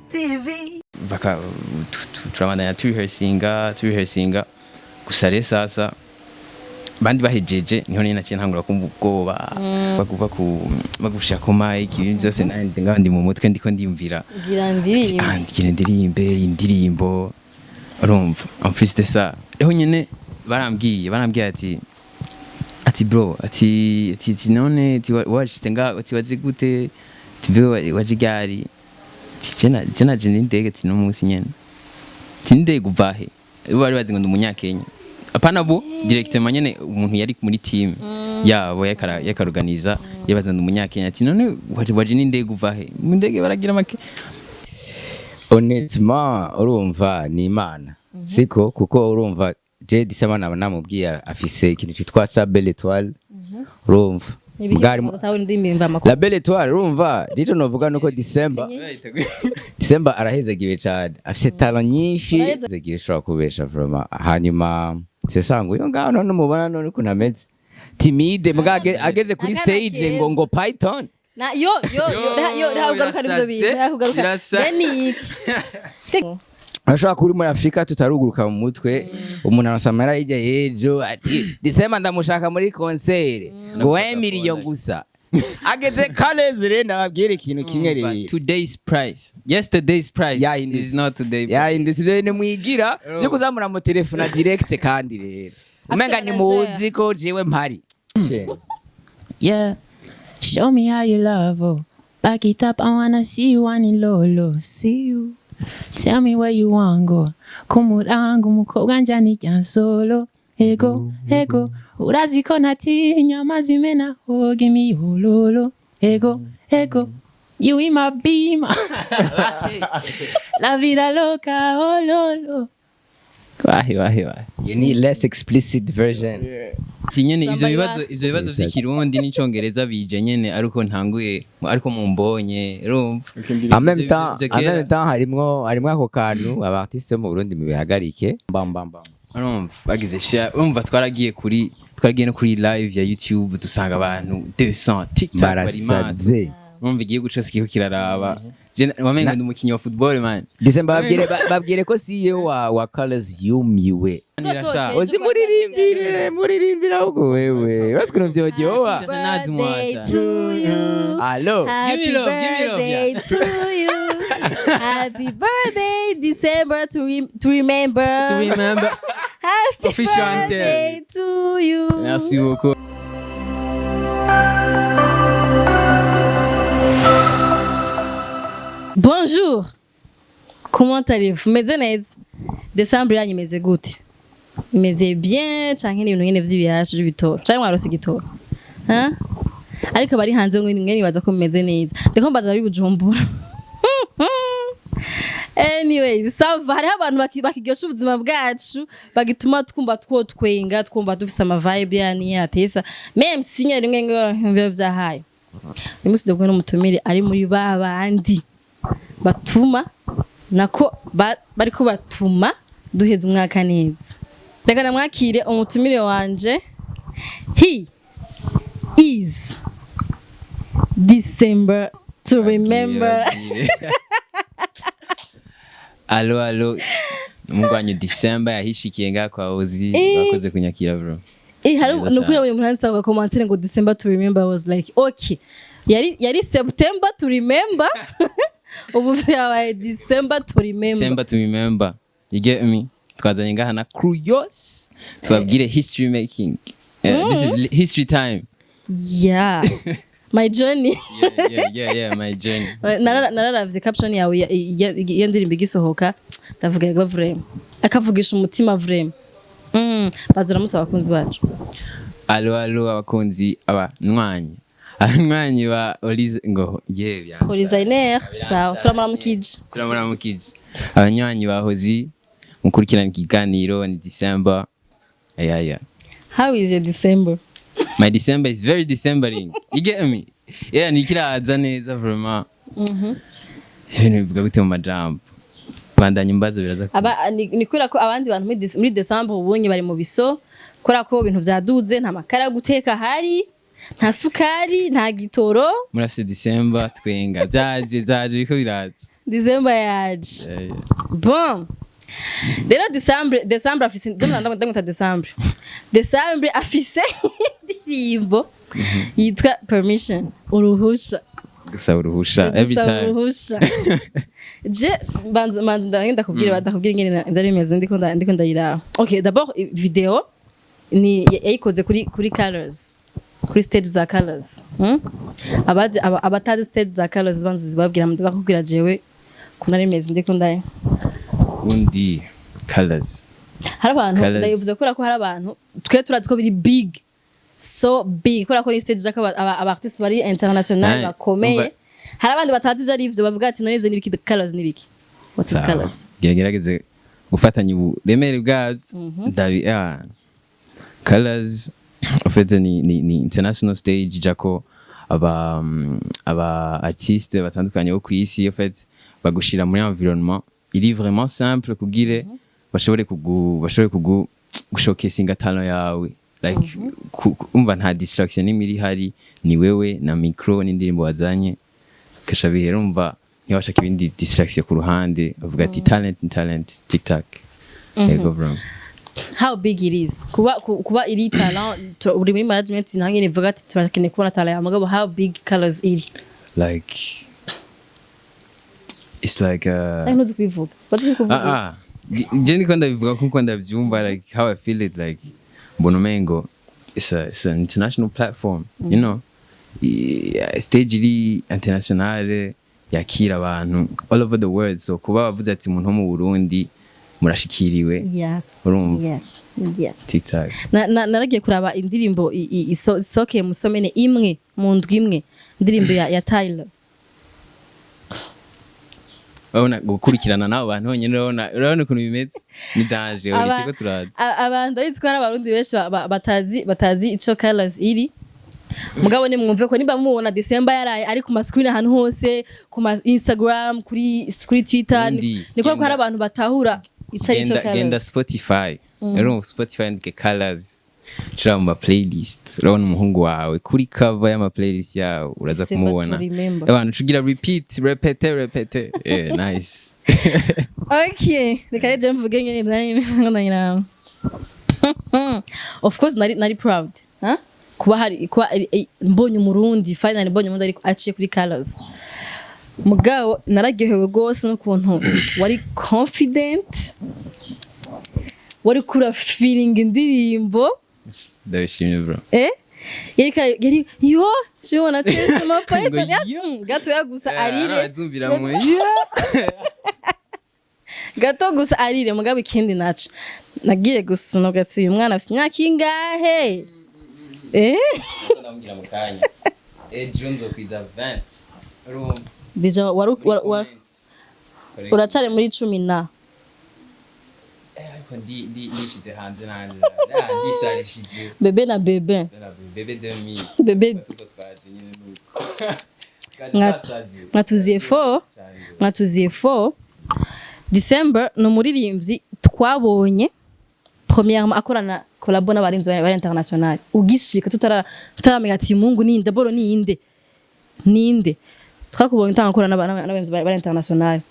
TV baka turabandanya turehearsinga gusa rero sasa bandi bahejeje niho nyine naciye ntangura kumva ubwoba bagusha ku mic ibintu byose ndi mu mutwe ndiko ndiyumvira ngira indirimbo urumva en plus de ça rero nyine barambwiye ati bro ati none washite nga ati waje gute tibe waje gari jena ndege ati no munsi nyene tindege uvahe bari bazi ngo ndi umunyakenya apana bo directement nyene umuntu yari muri team yabo yakaruganiza yabaza ndi umunyakenya ati none waje n'indege uvahe mu ndege baragira make honnêtement urumva ni Imana siko kuko urumva je disema namubwiye afise ikintu cyitwa sa belle étoile urumva la belle étoile urumva dito novuga nuko December arahezagiwe cyane afise talent nyinshi zegiye shobora kubesha vraiment hanyuma sesango yo ngaho none mubona none kunameze timide mbwage ageze kuri stage ngo python na yo ugaruka nivyo bintu ugaruka yani ashaka kuri muri Afrika tutaruguruka mu mutwe umuntu arasamara hirya yejo ati December ndamushaka muri concert ngo 1 million gusa ageze kalezere ndababwire ikintu kimwe rero today's price yesterday's price is not today industry ne mwigira byo kuzamura mu telefone direct kandi rero umenga ni muzi ko jewe mpari yeah show me how you love oh. Back it up I wanna see you on low see you tell me where you want go kumurango umukobwa njani jya solo ego urazi ko natinya mazimena oh give me hololo ego you in my beam la vida loca hololo wahi you need less explicit version tinyene ivyo bibazo vy'ikirundi n'icongereza bije nyene ariko ntanguye ariko mumbonye urumva en même temps harimwo ako kantu abartiste mu Burundi mubihagarike urumva bagize sha urumva twaragiye no kuri live ya YouTube dusanga abantu 200 TikTok bari maze urumva igiye gucose kiko kiraraba wamenga ndi umukinyi wa football man December babwire ko CEO wa Colors yumiwe ozi muririmbira ahubwo wewe uraziko navyojowa allo give me love happy birthday December to remember happy birthday to you merci beaucoup. Bonjour, comment allez-vous? Meze neza. December yanyu imeze gute? Imeze bien canke ni ibintu nyene vy'ibiyacu by'ibitoro. Canke mwarose igitoro. Ariko bari hanze ngo ngene baza ko meze neza. Ndiko mbaza bari Bujumbura. Anyways, sava hari abantu bakigesha ubuzima bwacu bagituma twumva twotwenga twumva dufise ama vibe yani yatesa. Même sinya rimwe ngo vyahaye. Nimusi dogwe n'umutumire ari muri babandi batuma nako bariko batuma duheza umwaka neza. Reka namwakire umutumire wanje. He is December to remember. Allo mungwanyu December yahishikiye ngakwa ozi bakoze kunyakira bro. Hari nukuri umuntu handitse kwa commentaire ngo December to remember. I was like okay yari September to remember ubu vyabaye December to remember you get me twazanye ngaha na curious tubabwire history making this is history time my journey my journey nararavye caption yawe iyo ndirimbo igisohoka ndavuga ngo vraiment akavugisha umutima vraiment bazuramutse abakunzi bacu allo abakunzi abanywanyi ba Olize ngo Olizainer sawa turamuramukije abanywanyi bahozi mukurikirana ikiganiro ni December how is your December? My December is very Decembering. You get me? Yeah, nikiraza neza vraiment. Ibintu bivuga gute mu majambo. Bandanye imbazo biraza. Nikura ko abandi bantu muri December ubonye bari mu biso, kora ko ibintu vyaduze nta makara guteka hari, nta sukari, nta gitoro. Murafise December twenga. Zaje biko biraza. December yaje. Bon. Rero December afise ndamwita December afise indirimbo yitwa Permission, uruhusha. Gusa uruhusha every time. Uruhusha. Je banza ndakubwira badakubwira ingene ndari meze ndiko ndayira. Okay, d'abord video ni yayikoze kuri colors. Kuri stage za colors. Abatazi stage za colors banza zibabwira ndakubwira jewe kunari meze ndiko ndaye. Undi colors. Hari abantu ndayivuze ko hari abantu twe turazi ko biri big. So big kubera ko ni stage z'aka abartiste bari international bakomeye. Hari abandi batazi ivyo ari ivyo bavuga ati none ivyo nibiki colors nibiki. What is colors? Gerageze gufatanya uburemere bwazo. Ndabi colors en fait ni international stage jako aba artiste batandukanye bo kwisi en fait bagushira muri environnement il est vraiment simple kugire bashobore gushokesinga talent yawe like umva nta distraction n'imiri hari ni wewe na micro n'indirimbo wazanye kasha bihera umva ntibashaka ibindi distraction ku ruhande bavuga ati talent TikTok ego bro. How big it is kuba iri talent uri muri management nange nivuga ati turakeneye kubona talent ya mugabo how big colors iri like it's like I know kubivuga je niko ndabivuga kuko ndavyumva like how I feel it like Bonomengo it's an international platform you know stage iri internationale yakira abantu all over the world so kuba bavuze ati umuntu mu Burundi murashikiriwe urumva TikTok naragiye kuraba indirimbo isokeye musomene imwe mu ndwi imwe indirimbo ya Tyler urabona gukurikirana nabo bantu honyine urabona ukuntu bimeze ni danger uriko turaza abantu yitwara abarundi benshi batazi ico colors iri mugabo ni mwumve ko niba mubona December yaraye ari ku screen ahantu hose ku Instagram kuri Twitter niko ko hari abantu batahura icari ico colors genda Spotify rero Spotify ndike colors shira mu playlist urabona umuhungu wawe kuri cover y'ama playlist yawe uraza kumubona abantu cugira repete nice. Okay reka je mvuge ngene ndanyira of course nari proud kuba mbonye umurundi finally mbonye umurundi ariko aciye kuri colors mugabo nararyohewe gose n'ukuntu wari confident wari kura feeling indirimbo ndabishimye bro yari yo shibona tese mapaita gato yagusa arire gato gusa arire mugabo ikindi naco nagiye gusa no gatsi umwana afite imyaka ingahe ndamubwira mukanya Junzo kwiza 20 room deja uracare muri 10 na ariko ndishize hanze nanje ndisarishije bebe na bebe 2000 bebe twaje nyine nuko mwatuziye 4 December no muririmbyi twabonye premièrement akorana collabo n'abarimvyi bari international ugishika tutaramenya ati mungu ninde boro ninde twakubonye utankora n'abarimvyi bari international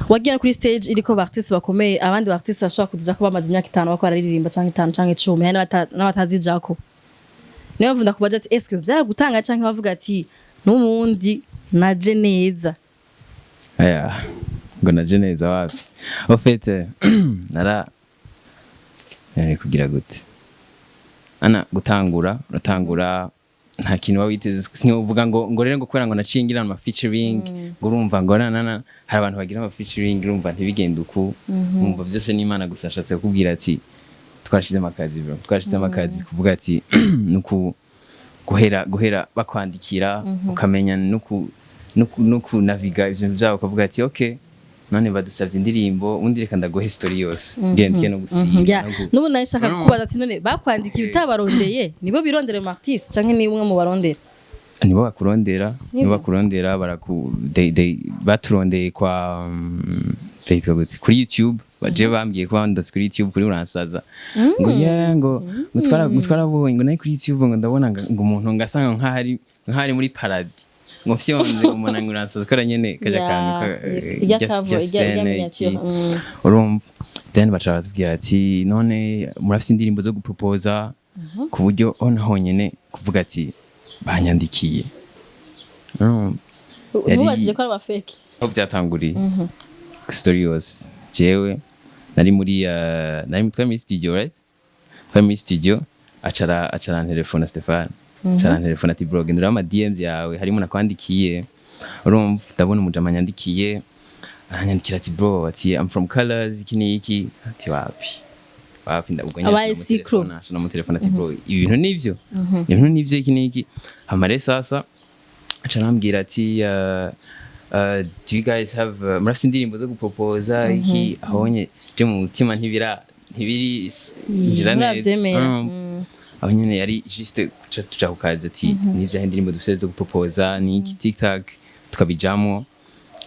wagiye kuri stage iriko artiste bakomeye abandi artiste ashaka kuja ko bamaze imyaka 5 bakora aririmba canke 5 canke 10 yani n'abatazi jako niyo mvunda kubaza ati est-ce que byaragutanga canke bavuga ati n'umundi naje neza ngo naje neza wapi au fait yani kugira gute ana gutangura nta kintu wawiteze sinvuga ngo rero ngo kwera ngo nacingira ama featuring ngo urumva ngo nana hari abantu bagira ama featuring urumva ntibigenda uko umva byose n'Imana gusa ashatse kubwira ati twashize amakazi bro twashize amakazi kuvuga ati nuko guhera bakwandikira ukamenya nuko naviga ivyo byabo ukavuga ati okay none badusavye indirimbo undi reka ndagohe story yose ngendike no gusiga nubu nashaka kukubaza ati none bakwandikiye utabarondeye nibo birondera mu artiste canke ni umwe mu barondera nibo bakurondera baturondeye kwa Facebook kuri YouTube baje bambwiye ko banda kuri YouTube kuri uransaza ngo ngutwara bonye ngo nayi kuri YouTube ngo ndabona ngo umuntu ngasanga nkahari muri paradis ngo fyonze umuntu anguransa kora nyene kaja kantu ijya urumva then baca batubwira ati none murafise indirimbo zo guproposa ku buryo naho nyene kuvuga ati banyandikiye ntubajije ko ari abafeke aho byatanguriye story yose jewe nari muri twari muri studio right twari muri studio acara telefone Stefan acara telefone ati bro gendera ama DMs yawe harimo nakwandikiye urumva ndabona umujama yandikiye aranyandikira ati bro ati I'm from Colors iki ati wapi ndabuganya na mu telefone ati bro ibintu nivyo iki hamare sasa acara ambwira ati do you guys have murafise indirimbo zo guproposa iki ahonye je mu mutima ntibiri injira neza aho nyene yari juste tuja kukaza ati nivyo indirimbo dufise zo guproposa ni iki TikTok tukabijamo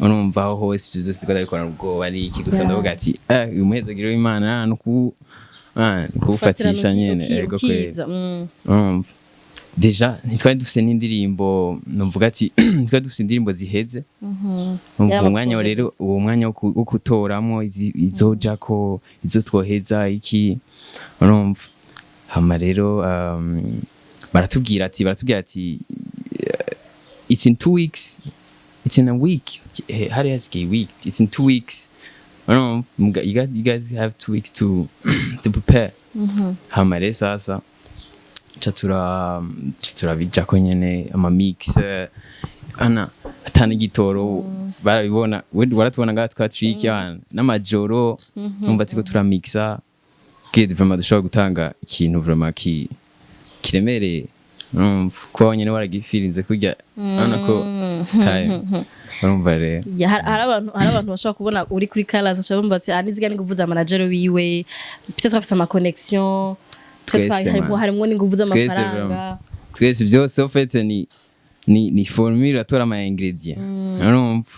urumva aho hose ibyo byose twabikora ubwoba ari iki gusa ndavuga ati umuhezagiro w'Imana kuwufatisha nyene ego kweli deja ntitwari dufise n'indirimbo numvuga ati ntitwari dufise indirimbo ziheze umwanya rero uwo mwanya wo kutoramo izojako izo twoheza iki urumva hama rero baratubwira ati it's in 2 weeks, it's in a week, hari hasigaye week, it's in 2 weeks. You guys have 2 weeks to prepare. Hama rero sasa turabijako nyene ama mix atana gitoro barabibona waratubona ngaha twa trick yana n'amajoro numva tiko turamixa kid vraiment dushobora gutanga ikintu vraiment kiremereye kwa nyene waragifirinze kurya urabona ko time urumva rero hari abantu bashobora kubona uri kuri Colors bashobora bumva ati aniziga ni kuvuza manager wiwe peut-être afise ama connection harimo n'inguvu z'amafaranga twese byose en fait ni formule atora ama ingredient urumva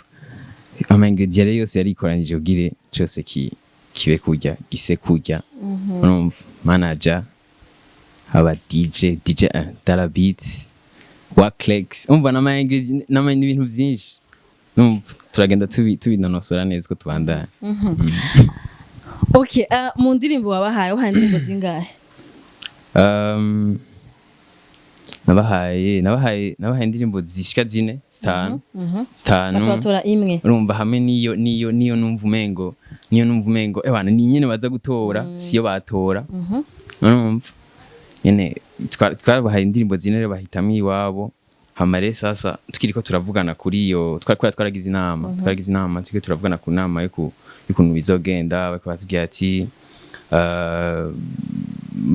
ama ingredient yose yari ikoranije ugire cyose kibe kurya gise kurya urumva manager aba DJ Dala Beats Waclex umva nama ingredient nama ibintu byinshi turagenda tubinonosora neza ko tubandana okay mu ndirimbo wabahaye indirimbo zingahe nabahaye indirimbo zishika 5 batora imwe urumva hamwe niyo numva umengo ewana ni nyene baza gutora siyo batora urumva nyene twabahaye indirimbo 4 rero bahitamo iwabo hamare sasa tukiriko turavugana kuri iyo twaragize inama tukiriko turavugana ku nama y'ukuntu bizogenda bakabatugira ati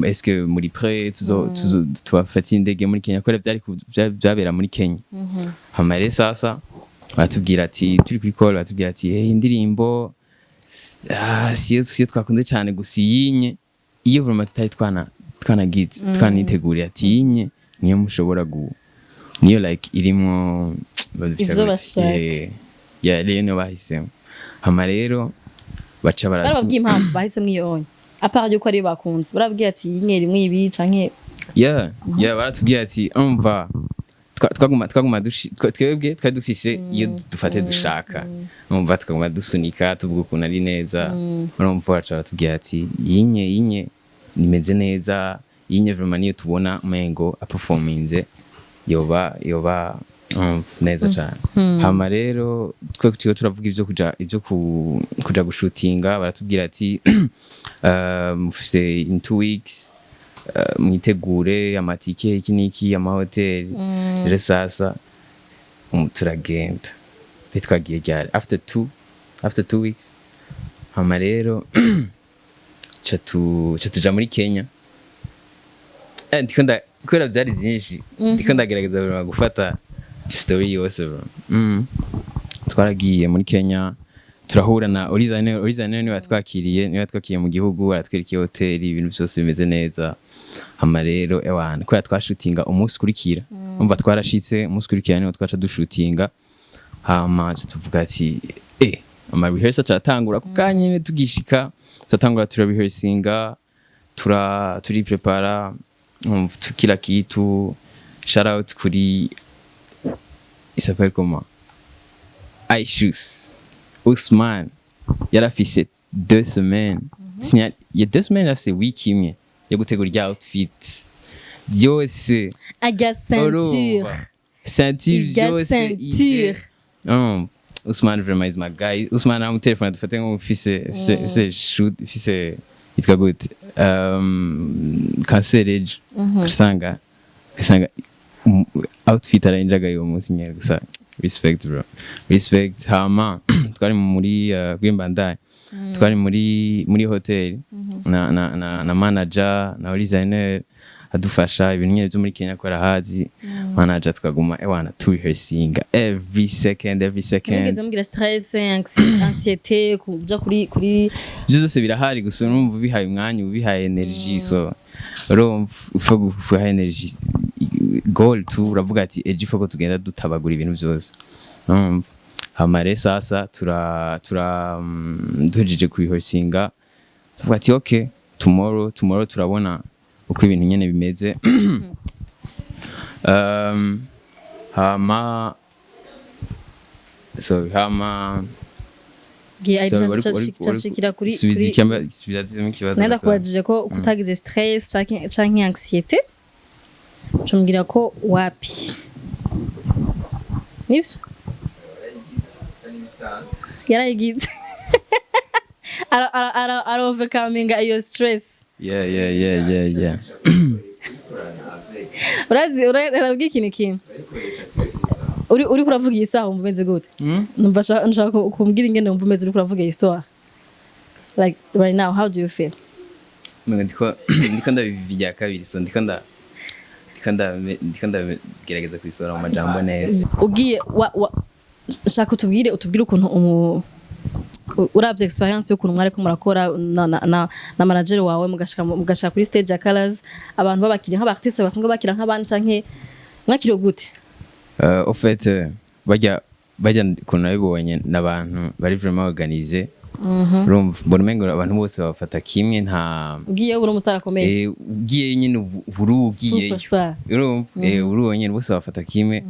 est-ce que muri prêt tubafata indege muri Kenya kora byabera muri Kenya hamare sasa batubwira ati turi kuri call batubwira ati indirimbo siyo twakunze cyane gusiyinye iyo vraiment tutari twanagize twaniteguriye ati yinye niyo mushobora niyo like irimo ivyo bashaka rero bahisemo hama rero baca barababwiye impamvu bahisemo iyo apart yuko ari bakunze barabwiye ati yinye rimwe ibi canke baratubwiye ati umva twaguma twebwe dufise iyo dufate dushaka umva twaguma dusunika tuvuga ukuntu ari neza urumva baca baratubwiye ati yinye nimeze neza yinye vraiment niyo tubona umengo performance yoba neza cyane hama rero twe turavuga ivyo kuja gushutinga baratubwira ati mufise in 2 weeks mwitegure amatike iki niki amahoteli rero sasa turagenda bitwagiye ryari after 2 weeks hama rero tuja muri Kenya kubera byari byinshi ndiko ndagerageza gufata story yose twaragiye muri Kenya turahura na Original niwe twakiriye mu gihugu aratwereka hoteli ibintu byose bimeze neza hama rero ewana kubera twashutinga umunsi kurikira umva twarashitse umunsi kurikira niho twaca dushutinga hama tuvuga ati ama rehearsal cyatangura ku kanyene tugishika tutangura rehearsinga turi prepara kila kitu shout out kuri il s'appelle comment? Aishus. Ousmane. Yari afise 2 semaines. Il y a 2 semaines afise week imwe yo gutegura rya outfit. Byose. Aga ceinture. Ceinture Iga byose. ceinture. Ousmane vraiment is my guy. Ousmane am telefone dufate ngo fise shoot fise yitwa gute kansereje usanga outfit aranjaga yo munsi nyere gusa respect bro respect hama twari muri Gwimbandai twari muri hotel na manager na designer adufasha ibintu nyene byo muri Kenya ko arahazi manager twaguma ewana to rehearsing every second Nigeze mugira stress anxiety kuja kuri byose birahari gusa urumva bihaye umwanya ubihaye energy so urumva ufa guha energy goal tu uravuga ati ejo foko tugenda dutabagura ibintu byose hamare sasa duhejeje kurehearsinga tuvuga ati okay tomorrow turabona uko ibintu nyene bimeze hama chachikira kuri nenda kwajije ko kutagize stress canke anxiety chumbwira ko wapi nivyo yarayigize ara overcoming your stress. Yeah. Urazi ikintu uri kuravuga iyi saha umva umeze gute? Nshaka kumbwira ingene umva umeze uri kuravuga iyi story. Like right now, how do you feel? Ndiko ndabiviya kabiri so ndiko ndagerageza kwisora mu majambo neza. Ugiye shaka utubwire ukuntu uravye experience y'ukuntu mwari ko murakora na manager wawe mugashaka kuri stage ya Colors abantu babakiriye nk'abartiste basanzwe bakira nk'abandi canke mwakiriye gute? Au fait bajya kuntu nabibonye n'abantu bari vraiment organisé urumva mbona umengo abantu bose bafata kimwe nta ugiye uri umustar akomeye ugiye nyine urugiye urumva uru nyine bose bafata kimwe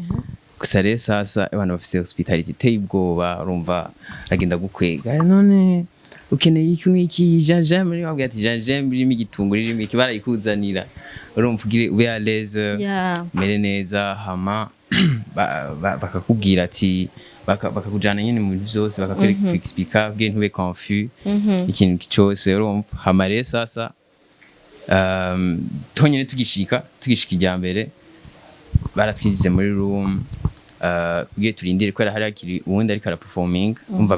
gusa rero sasa abantu bafise hospitality iteye ubwoba urumva agenda gukwega none ukeneye iki gingembre wabwiye ati gingembre irimo igitunguru irimo ikibara ikuzanira urumva ugire ube à l'aise mere neza hama bakakubwira ati bakakujana nyine mu bintu byose bakakwereka explica bwe ntube confus ikintu cyose urumva hama rero sasa tonyene tugishika ijyambere baratwinjize muri room kugiye turindire ko hari akiri ubundi ariko ara performing umva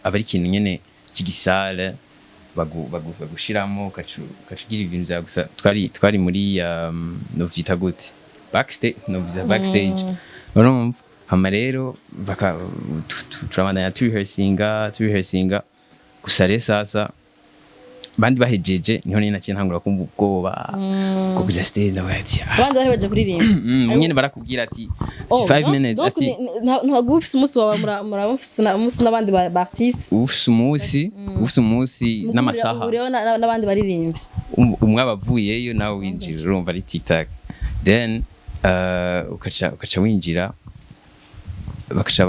abari ikintu nyene kigisale bagushiramo ukacugira ibintu bya gusa twari muri no vyita gute backstage urumva hama rero turabandanya turehearsinga gusa rero sasa bandi bahejeje niho nina ntangura kumva ubwoba ko kuja stage ndabati abandi bari baje kuririmba nyene barakubwira ati 5 minutes ati ntagufise umunsi wawe murabufise umunsi n'abandi ba artiste ufise umunsi n'amasaha uriho n'abandi baririmbye umwe abavuyeyo nawe winjira urumva ari TikTok then ukaca winjira bakaca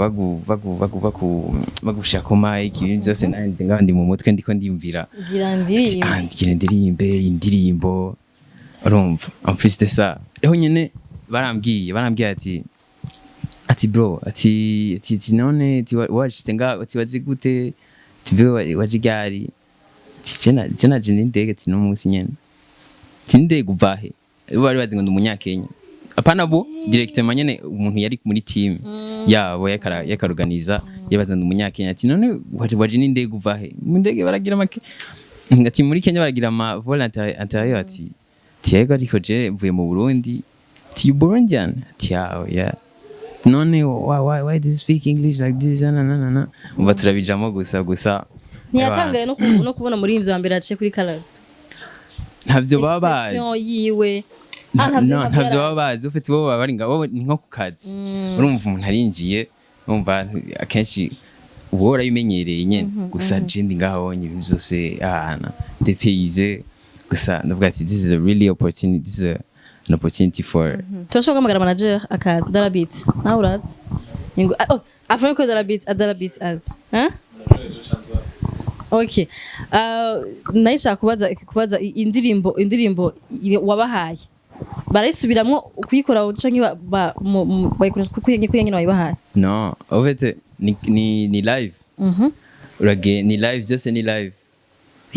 bagushaka mic ibintu byose ngandi mu mutwe ndiko ndimvira indirimbo urumva en plus de ça rero nyene barambwiye ati bro ati none washite ati waje gute tibe waje gari jena ndege ati no munsi nyene tinde guvahe bari bazi ngo ndumunyakenya apana bo directement nyene umuntu yari muri team yabo yakaruganiza yabaza ndumunyakenya ati none waje n'indege guvahe mu ndege baragira make ati muri Kenya baragira ama volontaire intérieur ati tiego ariko je mvuye mu Burundi ti Burundian ati yeah none why do you speak English like this na umva turabijamo gusa ntiyatangaye no kubona muri imvyo mbere aciye kuri Colors ntavyo babazi yiwe ntabyo baba bazi ufite bo bari ngabo ni nko ku kazi urumva umuntu arinjiye urumva akenshi ubu urabimenyereye nyene gusa jindi ngahonye ibintu byose depaysé gusa ndavuga ati this is a really opportunity, this is an opportunity for turashobora guhamagara manager akadarabit nawe urazi Ingo afanye ko adala beat az. Hein? Okay. Naisha kubaza indirimbo wabahaye. Barayisubiramwo kuyikora canke bayikora kuyengene wayibahaye. Non, en fait ni live. Urage ni live just ni live.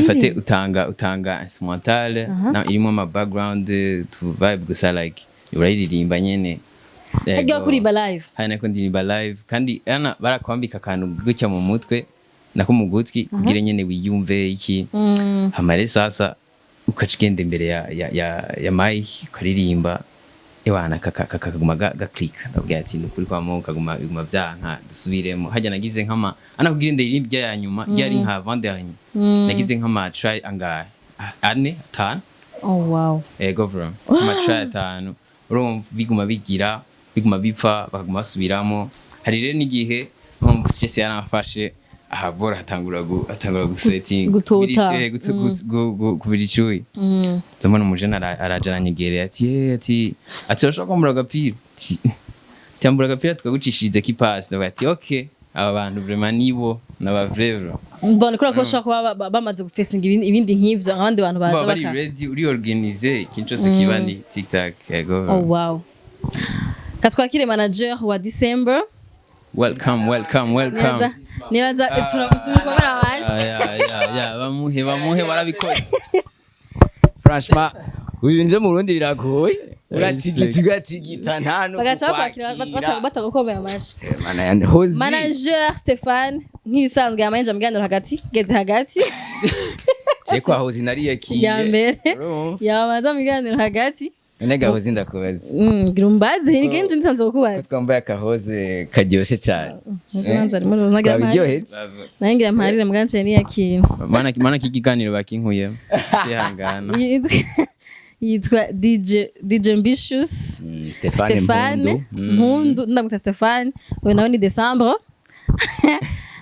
Fate utanga instrumental na irimo ama background to vibe gusa like urayiririmba nyene. Ajya kuririmba live. Hana ko ndirimba live kandi ana barakwambika akantu gucya mu mutwe nako mu gutwi kugira nyene wiyumve iki. Hamare sasa ukacigenda imbere ya mic ukaririmba ewana kakaguma click ndabwira ati nukuri kwa mo kaguma vyanka dusubiremo hajya nagize nkama ana kugira ndirimba ya nyuma yari nka venderne nagize nkama try angahe 5. Oh wow. Go from nkama try 5 urumva biguma bipfa bakaguma basubiramo hari rero n'igihe mpamvu stress yanafashe ahabora atangura gusweating kubira icuyi zamana umujene arajana nyegereye ati urashaka kumura agapira tambura agapira tukagucishirize kipasi ndavuga ati okay aba bantu vraiment nibo n'abavrevo mbona ko bashaka bamaze gufesinga ibindi nk'ivyo abandi bantu baza bari ready uri organize ikintu cyose kibani TikTok yego. Oh wow. Katwakire manager wa December. Welcome. Nibaza tumukomera waje. Bamuhe barabikoze. Franchement, uyu nje mu Burundi biragoye. Uratigita ntano. Bagacha kwakira batagukomera amashi. Manager Stefan nk'ibisanzwe yamanje muganiro hagati, geze hagati. Je kwa hozi nariye kiye. Ya mbere. Yamaza muganiro hagati. Nega hozi ndakubaza. Grumbaze higenje nsanze kukubaza. Twambaye akahoze karyoshe cyane. Nanje arimo nagira mahari. Nangira mahari muganje ni yakintu. Mana kigiganiro bakinkuye. Ihangana. Yitwa DJ Ambitious. Stefan Mpundu ndamuta Stefan. We nawe ni December.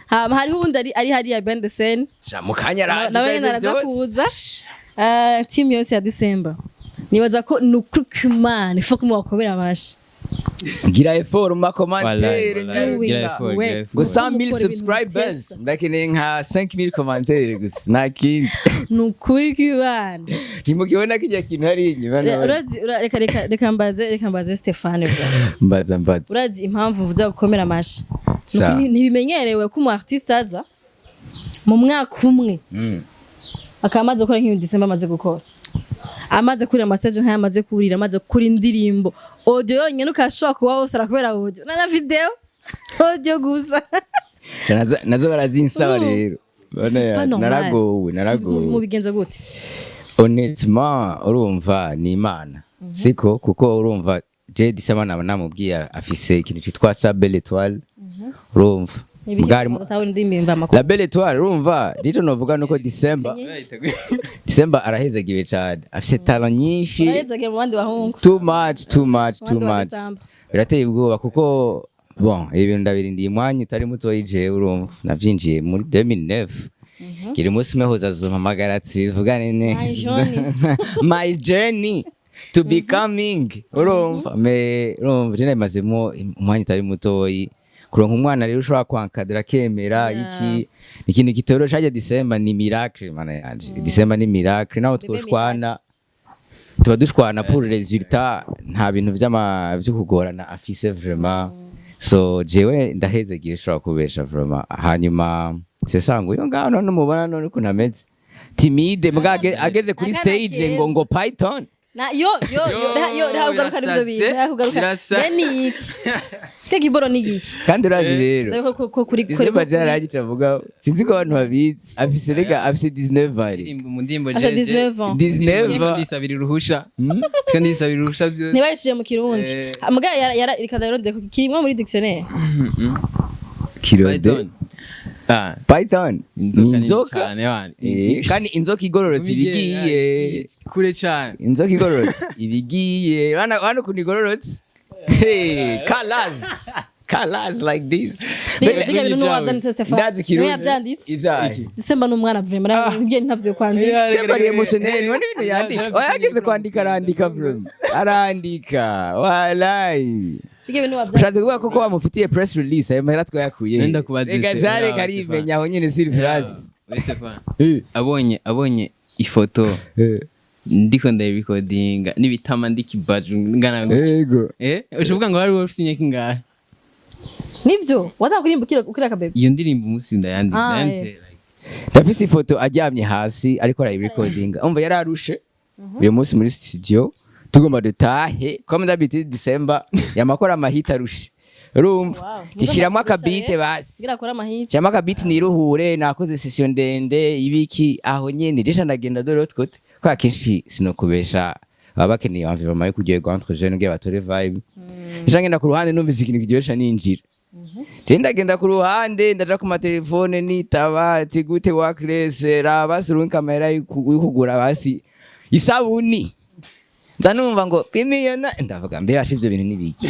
Hari hundi ari ya band scene. Jamukanya raje. Nawe naraza kuza. Team yose ya December. Nibaza ko nukurikimana ifuka mu bakomera amashi. Gira effort mu commentaire. Go 100,000 subscribers. Ndakene nka 5,000 commentaire gusa. Nakindi. Nukurikibana. Nimukibona kijya kintu hari inyuma. Reka mbaze Stefane bro. Mbaza. Urazi impamvu vuza gukomera amashi. Ntibimenyerewe ko umu artiste aza mu mwaka umwe. Akamaze gukora nk'ibintu December amaze gukora. Amaze kuri amastage nk'amaze kurira amaze kuri indirimbo audio yonyene ukashobora kuba wose arakubera audio na video audio gusa nazo barazinsaba rero naragowe mu bigenza gute honnêtement urumva ni Imana siko kuko urumva je December namubwiye afise ikintu cyitwa sa belle étoile urumva La belle étoile urumva dito novuga nuko December arahezagiwe cyane afise talent nyinshi arahezagiye mu bandi bahungu too much birateye ubwoba kuko bon ibintu ndabirindiye umwanya utari muto yije urumva navyinjiye muri 2009 kiri munsi mehoza zompamagara tuvugane ne my journey to becoming urumva je namazemo umwanya utari mutoyi kuronka umwana rero ushobora kwankadira kemera iki ikintu kitorosha ajya December ni miracle mana yanje December ni miracle naho twoshwana tuba dushwana pour resultat nta bintu byo kugorana afise vraiment so jewe ndahezegiye ushobora kubesha vraiment hanyuma sesango yo ngaho none mubona none kunameze timide mbwage ageze kuri stage ngo Python na yo ugaruka nivyo bintu ugaruka yani iki teki boro nigi kandi urazi rero ko kuri bajaraje cavuga sinzi ko abantu babizi afise 19 ari mu ndimbo je 19 ndisabira uruhusha kandi ndisabira uruhusha byo ntibashije mu kirundi mbwa ikanda rero kirimo muri dictionnaire kirode Python inzoka kandi inzoka igororotse ibigiye kure cyane inzoka igororotse ibigiye wana kunigororotse colors like this biga bintu wavyanditse Stefan ndazi yavyanditse ivyaye December n'umwana vraiment nibyo ntavyo kwandika December emotional none ibintu yandika oyageze kwandika arandika bro arandika wallahi Bige bintu wavya. ushatse kuvuga ko bamufitiye press release ayo mahera twayakuye Nenda kubaza reka ese, jare yeah, karimenya aho nyene surprise Stefan abonye ifoto ndiko ndayirecordinga n'ibitama ndikibaju ngana yego ushuvuga ngo wari washimye kingahe Nivyo wataka kurimba ukira kabebe. iyo ndirimbo umunsi ndayanditse ndafise ifoto aryamye hasi ariko arayirecordinga umva yararushe uyu munsi muri studio tugomba dutahe comme d'habitude December yamakora amahita arushe urumva tishiramo akabite basi Gira kora amahita. Shama akabite niruhure nakoze session ndende ibiki aho nyene jesha ndagenda dore utwote ko akenshi sinokubesha baba bakeneye environnement yo kuryoherwa entre jeunes ngiye batore vibe jesha ngenda ku ruhande numvise ikintu kiryoshya ninjira ndagenda ku ruhande ndaja ku matelefone nitaba ati gute wakrese raba surun kamera y'ukugura basi isabuni nza numva ngo kimiyona ndavuga mbe ashivyo bintu nibiki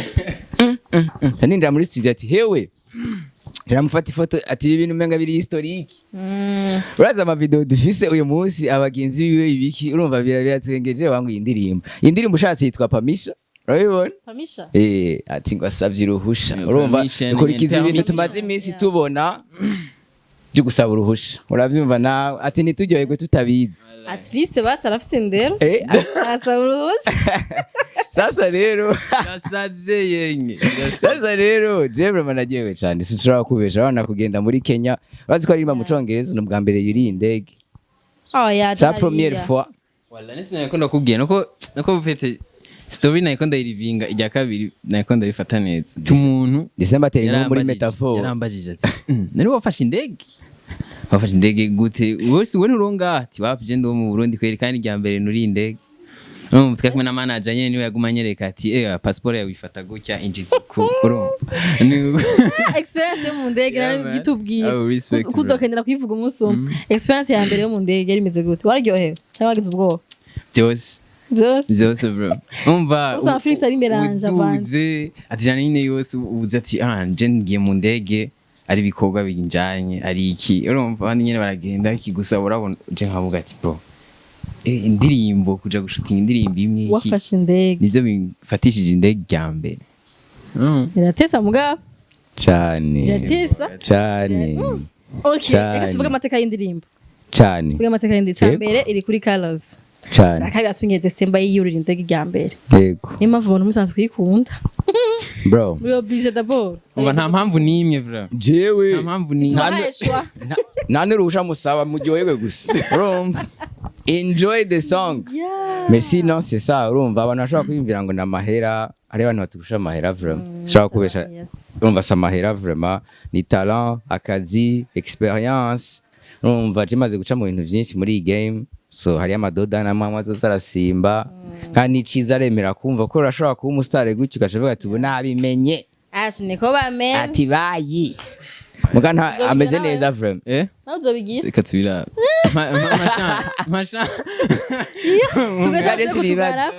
Tanindira muri studio ati hewe Ndamufata ifoto ati ibintu menga biri historique uraza ama video dufise uyu munsi abagenzi biwe ibiki urumva biratwengeje wangu indirimbo ushatse yitwa Pamisha urabibona Pamisha ati ngo asavye uruhusha urumva dukurikiza ibintu tumaze iminsi tubona byo gusaba uruhusha urabyumva nawe ati nitujyoherwe tutabizi at least basa arafise indero asaba uruhusha sasa rero gasaze yenye sasa rero jewe managiwe cyane sinshobora kubesha abana kugenda muri Kenya bazi ko ari mu Congereza no bwa mbere yuri indege sa première fois wala nisi nakunda kubwiye nuko ufite story nakunda irivinga ijya kabiri nakunda bifata neza tumuntu December teri no muri metaphor yarambajije ati nari wafashe indege gute wose we nuronga ati bapje ndo mu Burundi kweri kandi rya mbere nuri indege twari kumwe na manager nyene niwe yagumanyereka ati passport yawe ifata gutya injitse ku urumva experience yo mu ndege nari gitubwiye kuzokendera kwivuga umunsi umwe experience ya mbere yo mu ndege yari imeze gute waryohewe cyangwa wagize ubwoba byose bro umva usa Felix ari meranje abanze ati jana nyine yose ubuze ati nje ngiye mu ndege ari bikorwa binjanye ari iki urumva abandi nyene baragenda iki gusa urabona je nkavuga ati bro indirimbo kuja gushutinga indirimbo imwe iki wafashe indege nizo bifatishije indege ya mbere biratesa mugabo cyane okay reka tuvuge amateka y'indirimbo cyane tuvuge amateka y'indirimbo mbere iri kuri Colors cyane cyakabi atunye December yiyurira indege ya mbere yego ni mpamvu abantu musanzwe kuyikunda bro muri oblige d'abord umva nta mpamvu nimwe bro jewe nta mpamvu nimwe nta nurusha musaba mujyohewe gusa urumva enjoy the song mais sinon c'est ça urumva abantu bashobora kwiyumvira ngo na mahera ari abantu baturusha mahera vraiment shaka kubesha urumva sa mahera vraiment ni talent akazi experience urumva jimaze guca mu bintu byinshi muri iyi game so hari amadoda na mama zarasimba kandi ciza remera kumva ko urashobora kuba umustar gutyo ugashavuga ati ubu nabimenye niko bamenye ati bayi mugana ameze neza vraiment nawe uzobigira reka tubira masha tugashatse kutugara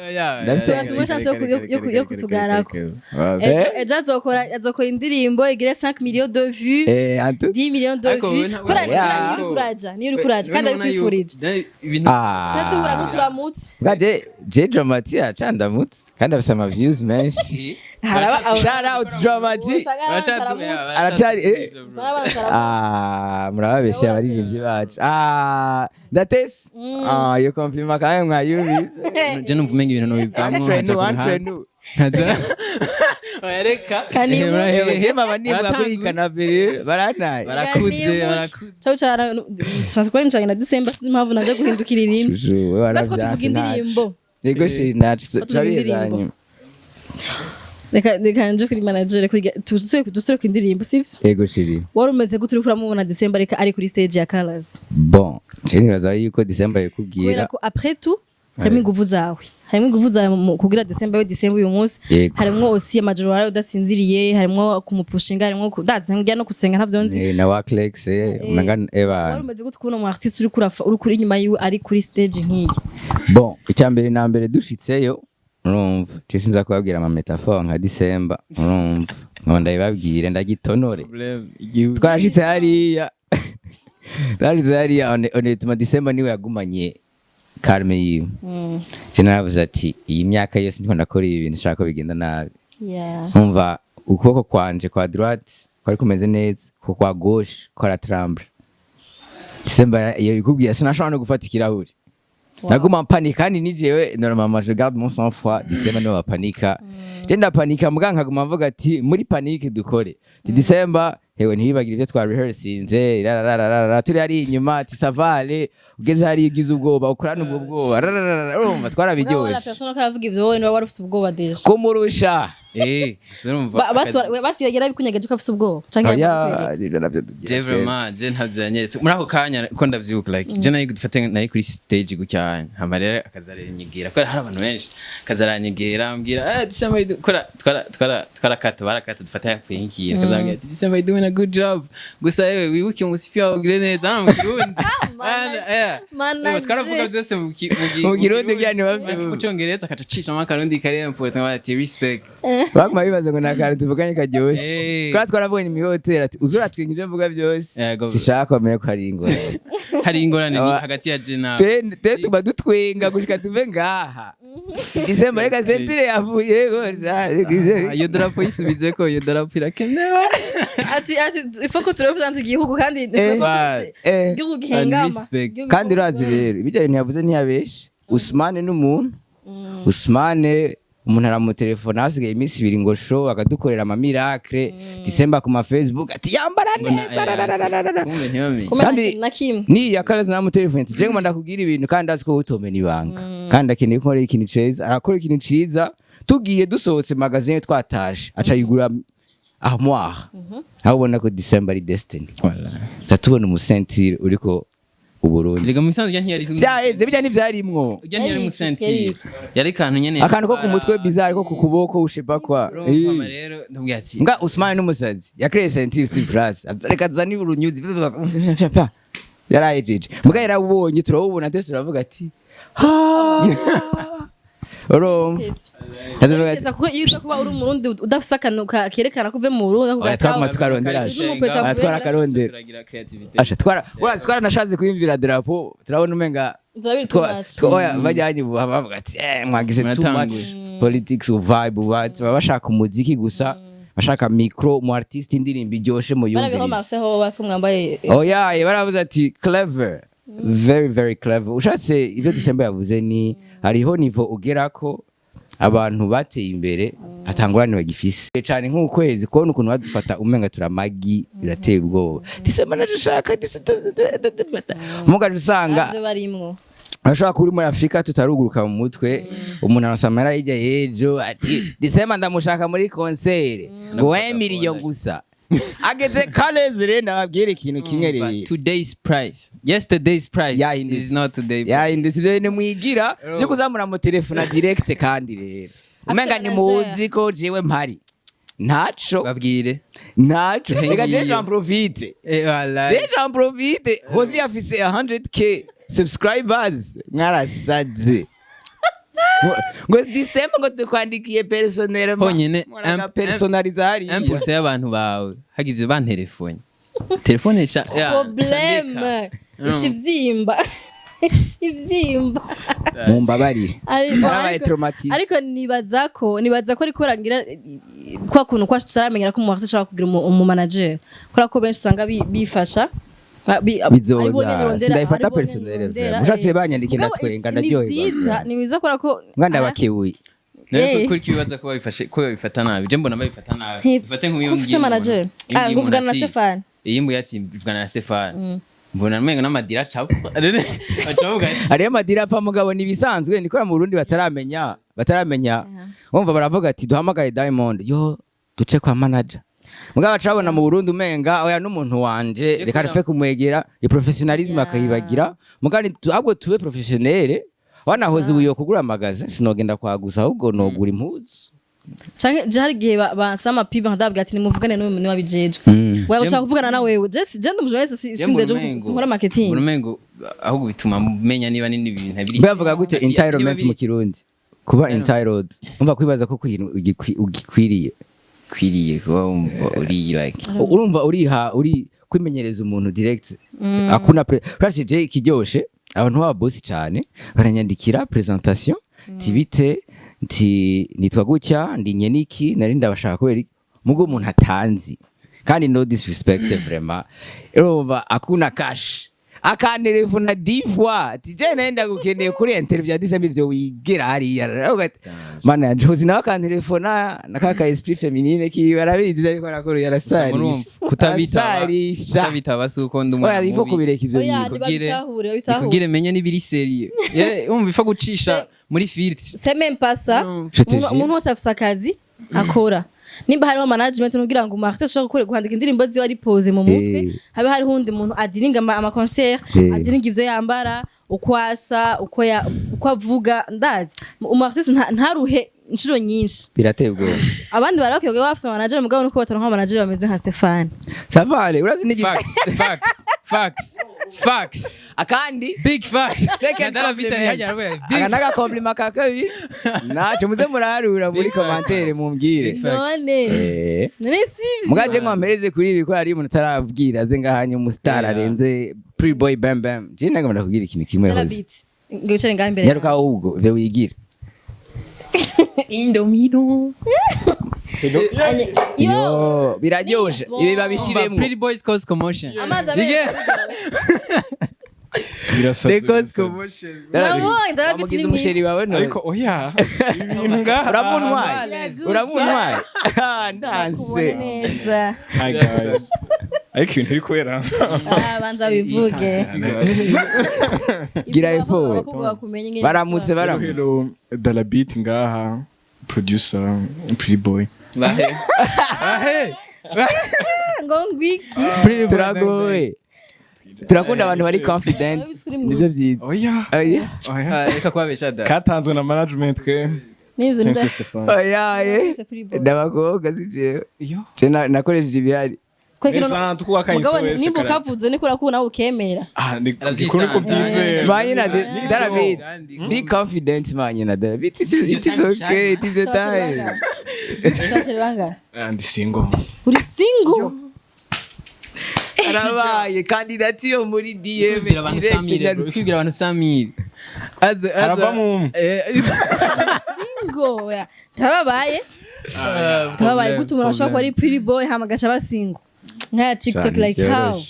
yo kutugarako ejo azokora indirimbo igire 5 millions de vues 10 millions de vues niyo uri kuraja kandi ari kwifurije duhura n'uturamutse je Dramati acandamutse kandi afise ama views menshi shout out Dramati aracari murababeshya abaririmbyi bacu ndatese iyo compliment kawe mwayumvise je numva umenga ibintu no bivamo Ereka hema banimba kuri kanapere baranaye barakuze cyo cyara sanzwe na December impamvu naje guhindukira irimbo batwo tuvuga indirimbo yego shi nacu reka nje kuri manager dusure ku indirimbo sivyo yego shiri wari umeze gute uriko uramubona December reka ari kuri stage ya Colors bon cyane baza yuko December yakubwira ko après tout harimo inguvu zawe kugira December uyu munsi harimo aussi amajoro wari udasinziriye harimo kumupushinga harimo kudatse njya no kusenga ntavyo nzi na wa Clex umengana eba wari umeze gute kubona mu artiste uri kuri inyuma yiwe ari kuri stage nk'iyi bon icyambere na mbere dushitseyo urumva sinza kubabwira ama metaphore nka December urumva nkonda ibabwire ndagitonore twarashitse hariya onetuma December niwe yagumanye Carme yiwe. Navuze ati iyi myaka yose ndiko ndakora ibi bintu shaka bigenda nabi Yeah. umva ukuboko kwanje kwa droite kwari kumeze neza uko kwa gauche kwaratremble December iyo ikubwiye sinashobora no gufata ikirahuri naguma panika kandi nijewe normalement je garde mon sang froid December no panika genda panika muga nkaguma mvuga ati muri panique dukore December hewe ntibibagire ibyo twa rehearsinze turi ari inyuma ati savale ugeze hari ugize ubwoba ukorana ubwo bwoba urumva twarabiryoshye la personne karavuga ivyo wowe wari ufite ubwoba deje kumurusha surumva basi yagera bikunyageje ko afite ubwoba canke je vraiment je ntavyanyeretse muri ako kanya ko ndavyuka like je nayo gufata nayo kuri stage gucyanya hama rero akazaranyegera ko hari abantu benshi akazaranyegera ambwira December twara kata barakata dufata yafuye nk'ikintu akazambwira ati December doing a good job gusa yewe wibuke umusifi wawe ugire neza mu Kirundi twaravuga byose mu Kirundi byane bavyo mu Cyongereza akacacisha mu Karundi kare important ati respect baguma bibaza ngo nakantu tuvuganye karyoshe kwa twarabonye mu hotel ati uzura twinga ibyo mvuga byose sishaka bamenye ko hari ingorane hagati ya Jena te tuba dutwenga gushika tuve ngaha December reka sentire yavuye goja iyo drapo yisubize ko iyo drapo irakenewe ati ifoko turepresent igihugu kandi igihugu gihengama kandi urazi rero ibijyanye ntiyavuze ntiyabeshe Usmane n'umuntu Usmane umuntu aramutelefona hasigaye iminsi 2 ngo show akadukorera ama miracle December ku ma Facebook ati yambara neza kandi ni yakaraza na mutelefone ati je ngomba ndakubwira ibintu kandi azi ko utomena ibanga kandi akeneye ko ikintu ceza arakora ikintu ciza tugiye dusohotse magazine twataje aca yigura armoire aho ubona ko December ari destiny tubona umusentire uriko Uburundi Liga musanzwe ntiyari byaheze bijya nivyarimwo ujya mu sentire yari kantu nyene akantu ko ku mutwe bizarre ko ku kuboko ushipa kwa rero ndubwiye ati nga Usmane n'umusazi yakreye sentire si plus reka zani urunyuzi yarayejeje muga yarabonye turabubona twese turavuga ati Oro. Ese kuko iyo kuba uri umurundi udafise akantu kerekana ko uve mu Burundi akugata twara karondera asha twara nashaze kwimvira drapo turabona umenga oya bajyanye bavuga ati mwagize too much politics or vibe what bashaka umuziki gusa bashaka micro mu artist indirimbo iryoshe mu yumvirize barabihomaseho basumwambaye oya baravuze ati clever very very clever ushatse ivyo December yavuze ni hariho nivo ugerako abantu bateye imbere atangurane bagifise cyane nk'ukwezi kubona ukuntu badufata umenga turamagi birateye ubwoba December nashaka mugaje usanga ashaka kuri muri Afrika tutaruguruka mu mutwe umuntu arasamara ijya ejo ati December ndamushaka muri concert ngo 1 million gusa ageze kalezere ndababwire ikintu kimwe rero today's price yesterday's price is not today indisivyo ne mwigira byo kuzamura mu telefone direct kandi rero umenga ni muzi ko jewe mpari ntaco babwire ntaco reka jean profite jean profite hozi afise 100k subscribers mwarasaze ngo December ngo tukwandikiye personnel honyene personalizari impulse y'abantu bawe hagize ban telefone ya problem shivyimba mumbabarire arabaye traumatique ariko nibaza ko ariko rangira kwa kuntu kwacu tutaramenyera ko umuntu ashaka kugira umu manager kora ko benshi usanga bifasha bizoza sindayifata personnel vraiment mushatse banyandike ndatwenga ndaryoherwa ni biza kora ko nganda bakewe kuri kibaza ko babifata nabi je mbona babifata nabi bifate nk'uyu manager nguvugana na Stefan iyimbu yati mvugana na Stefan mbona menga n'amadira capo ariyo madira apfa mugabo nibisanzwe nikora mu Burundi bataramenya wumva baravuga ati duhamagare Diamond yo duce kwa manager mugabo acabona mu Burundi umenga oya n'umuntu wanje reka refe kumwegera professionalism akayibagira mugani ahubwo tube professionnel wanahoze uyo kugura magaze sinogenda kwagusa ahubwo nogura impuzu canke jari gihe basama piba ndabwira ati nimuvugane n'uyu muntu wabijeje wewe ushaka kuvugana na wewe just je ndumujwese sindeje nkora marketing urumengo ahubwo bituma menya niba nini ibintu biri bavuga gute entitlement mu Kirundi kuba entitled umva kwibaza ko kugira ugikwiriye kuba uri like urumva uri kwimenyereza umuntu direct akuna prasije kiryoshe abantu baba boss cyane baranyandikira presentation tibite nti nitwa gutya ndi nyeniki nari ndabashaka kubera mugo umuntu atanzi kandi no disrespect vraiment urumva akuna cash akantelefona 10 fois tije nenda gukeneye kuri interview ya December ivyo wigera hariya mana Jozi nawe akantelefona nakaka esprit féminine ki barabizi ariko arakora yarasari kutabita basuko ndumwe oya ifo kubireka ivyo bikugire menye nibiri serie umva ifa gucisha muri filtre c'est même pas ça umuntu wose afise akazi akora nimba hariho management nugira ngo umartiste ashobora gukora guhandika indirimbo ziwe ari pose mu mutwe habe hari hundi umuntu adiringa ama concert adiringa ivyo yambara ukwasa uko avuga ndazi umartiste ntaruhe inshuro nyinshi biratebwo abandi barakwiye bafise manager mugabo nuko bataronka manager bameze nka Stefan Savale urazi nigi facts akandi big facts second akanaga compliment kakabi nacho muze murarura muri commentaire mumbwire none sivyo mugaje nkompereze kuri ibi ko ari umuntu tarabwira aze ngahanye mu star arenze pre boy bam bam je nanga ndakugira ikintu kimwe hoze ngicare ngaho imbere nyaruka ubwo ivyo wigira Indomino. Yo biraryoshe ibi babishiremo pretty boys cause commotion amazi abere cause commotion ndamugize umusheri wawe no ariko oya ibintu ngaha uramuntwaye ndanse neza hi guys ariko ibintu biri kwera banza bivuge gira info baramutse hello Dala beat ngaha producer pretty boy bahe ngo ngwiki turagoye turakunda abantu bari confident nivyo vyiza oya reka kwabesha da katanzwe na management ke nivyo nda oya ndabakobwa sije je nakoresheje ibihari nimba ukavuze niko urakubona ukemera kuri ko byizera manyina Darabit be confident manyina Darabit it is okay it is the time and single uri single arabaye candidature muri DM kwibwira abantu Samir arava mu single tababaye gute umuntu ashobora kuba ari pretty boy hama gacha basingle nka TikTok like how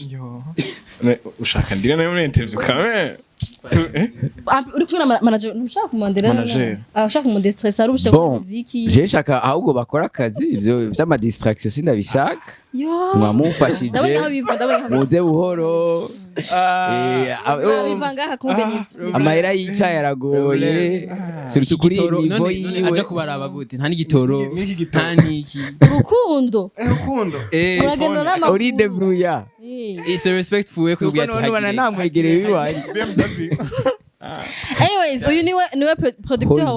ushaka ndire nayo muri interview kame uri kumwe na manager ntushaka kumondera ashaka kumudesstressa ari ushaka muziki je shaka ahubwo bakora akazi ivyo vy'ama distraction sindabishaka mwamufashije muze buhoro bivanga kumbe nivyo amahera yicaye aragoye surtout kuri nivo yiwe aje kubaraba gute nta n'igitoro nta n'iki urukundo uragenda n'amakuru uri debrouilla is respectful we kubwira ati none namwegereye biwanje anyways uyu niwe producteur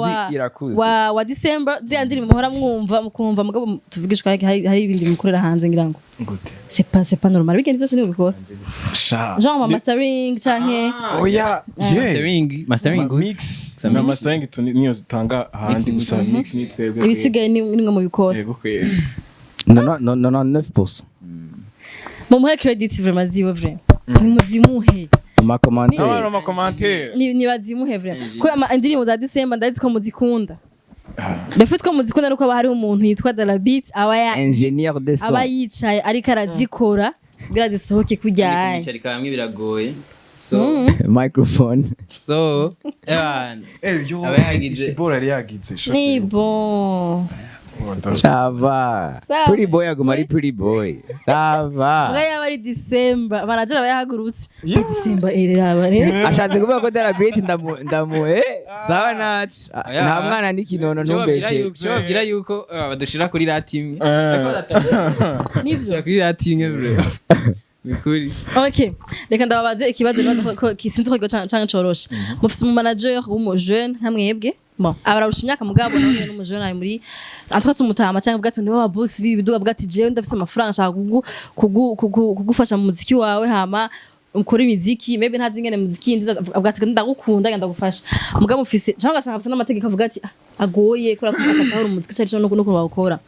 wa December ziyandiri muhora mwumva mukumva mugabo tuvugishwa hari ibindi bikorera hanze ngira ngo gute c'est pas normal weekend byose ni ubikora genre mastering canke oya mastering mix na mastering niyo zitanga handi gusa mix ni twebwe ibisigaye ni ngo mubikora yego kwe non 9% mumuhe credit vraiment ziwe vraiment ni muzimuhe ma commentaire ni bazimuhe vraiment ko indirimbo za December ndazi ko muzikunda bafite ko muzikunda nuko hari umuntu yitwa Darabit aba ya ingénieur de son aba yicaye ariko arazikora kugira zisohoke kujyaye cyari kamwe biragoye so microphone so yo abayagize bora yagize ni bon ça va pretty boy aguma ari pretty boy ça va ngaya bari December manager abayahagurutse December erabare ashatse kuvuga ko Darabit ndamu sawa nacu nta mwana n'ikinono ntumbeshe cyo yuko badushira kuri ratimwe nivyo kuri ratimwe bro mikuri okay reka ndababaze ikibazo nibaza ko kisinze ko cyangwa coroshe mufise umu manager w'umu jeune nkamwebwe bon abararusha imyaka mugabo nawe n'umujene ari muri antwatse umutama cyangwa bwati ni wa boss bibiduga bwati je ndafise amafaranga ashaka kugufasha mu muziki wawe hama ukora imiziki maybe ntazi ngene muziki ndiza bwati ndagukunda ndagufasha mugabo mufise cyangwa gasanga afise n'amategeko avuga ati agoye kora kufatahura umuziki cyari cyo no kubawukora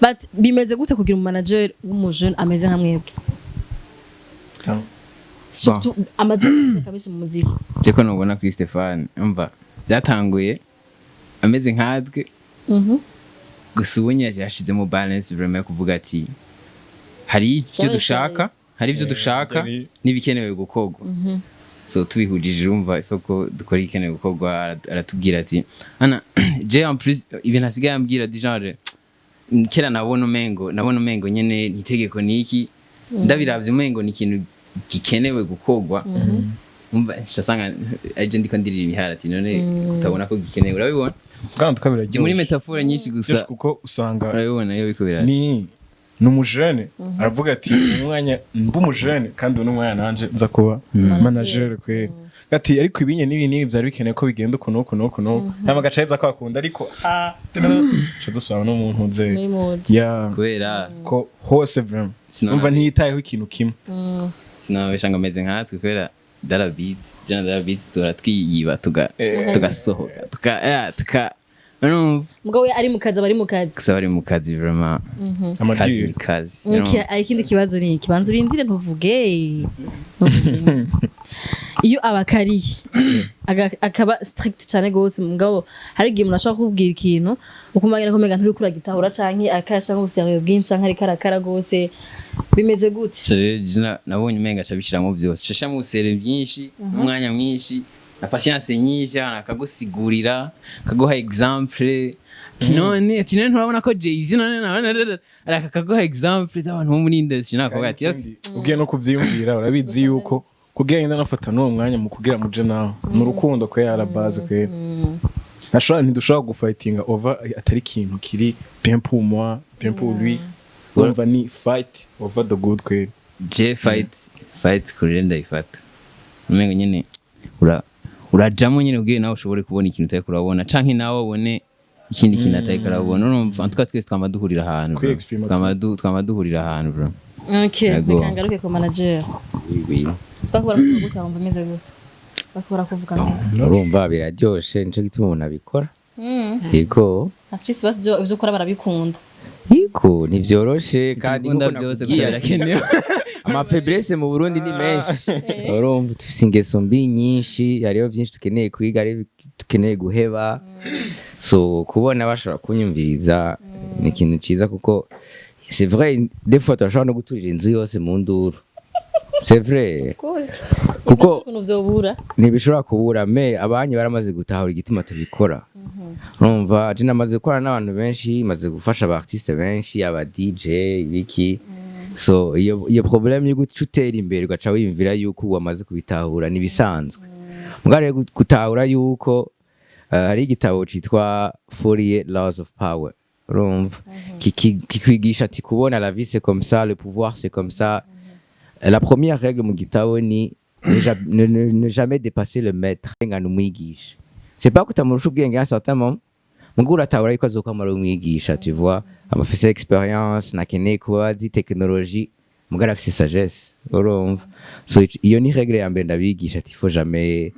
but bimeze gute kugira umu manager w'umujene ameze nkamwebwe surtout amazina kabisa mu muziki je ko nubona kuri Stefan umva byatanguye ameze nkatwe gusa ubu nyine yashizemo balance vraiment kuvuga ati hari ibyo dushaka n'ibikenewe gukorwa so tubihujije urumva ifa ko dukora ikenewe gukorwa aratubwira ati ana je en plus ibintu asigaye ambwira du genre kera nabona umengo nyene nitegeko niki ndabiravye umengo ni ikintu gikenewe gukorwa umva nshasanga aje ndiko ndirira imihara ati none utabona ko gikenewe urabibona kandi tukabiragiye muri metafora nyinshi gusa kuko usanga urabibona iyo biko birati ni umujene aravuga ati umwanya mb'umujene kandi uno mwanya nanje nza kuba manager kwera gati ariko ibinye n'ibi byari bikeneye ko bigenda uko nta magacayeza ko akunda ariko cyo dusaba no muntu nze ya kwera ko hose vraiment umva ntiyitayeho ikintu kimwe sinabesha ngo meze nkatwe kwera darabit tura twiyiba tugasohoka tuka mugabo ari mu kazi gusa bari mu kazi vraiment kazi ikindi kibazo ni ikibanza urindire ntuvuge iyo abakariye akaba strict cyane gose mugabo hari igihe umuntu ashaka kubwira ikintu ukumagera ko mega nturi kuragitahura canke akasha nko buserieux bwinshi canke ari karakara gose bimeze gute nabonye umenga acabishiramo byose shashamo busere byinshi umwanya mwinshi na patience nyinshi akagusigurira akaguha exemple tinone nturabona ko Jay-Z none akaguha exemple y'abantu bo muri industry nakoga ati ugiye no kuvyiyumvira urabizi yuko kugenda nafata no mwanya mu kugira muje nawe mu rukundo ko yara base kwera ntidushobora gufightinga over atari ikintu kiri bien pour moi bien pour lui urumva ni fight over the good kwera je fight kuri ndayifata umengo nyene urajamo nyene ubwire nawe ushobore kubona ikintu utari kurabona canke nawe ubone ikindi kintu atari kurabona urumva en tout cas twese twama duhurira ahantu twama duhurira ahantu bro okay nkangaruke ko manager oui bakora kuvuga wumva meze gute bakora kuvuga urumva biraryoshe nico gituma umuntu abikora yego afite basi byo ukora barabikunda yego nivyoroshe kandi nuko byose byarakenewe amafaiblesse mu Burundi ni menshi urumva tufise ingeso mbi nyinshi hariho byinshi tukeneye kwiga ari tukeneye guheba so kubona bashobora kunyumviriza ni ikintu ciza kuko c'est vrai des fois turashobora no guturira inzu yose mu nduru c'est vrai kuko ntibishobora kubura me abanyu baramaze gutahura igituma tubikora urumva je namaze gukora n'abantu benshi maze gufasha aba artiste benshi aba DJ ibiki so iyo problem yo gutera imbere ugaca wiyumvira yuko wamaze kubitahura nibisanzwe mugare gutahura yuko hari igitabo citwa 48 Laws of Power urumva kikwigisha ati kubona la vie c'est comme ça le pouvoir c'est comme ça. La première règle mu gitabo ni ne jamais dépasser le maître ngana umwigisha. C'est pas que utamurusha ubwenge à un certain moment mugura atahura yuko azokwamara umwigisha tu vois amafise experience nakeneye kuba azi technologie mugara afise sagesse urumva so iyo ni règle ya mbere ndabigisha ati faut jamais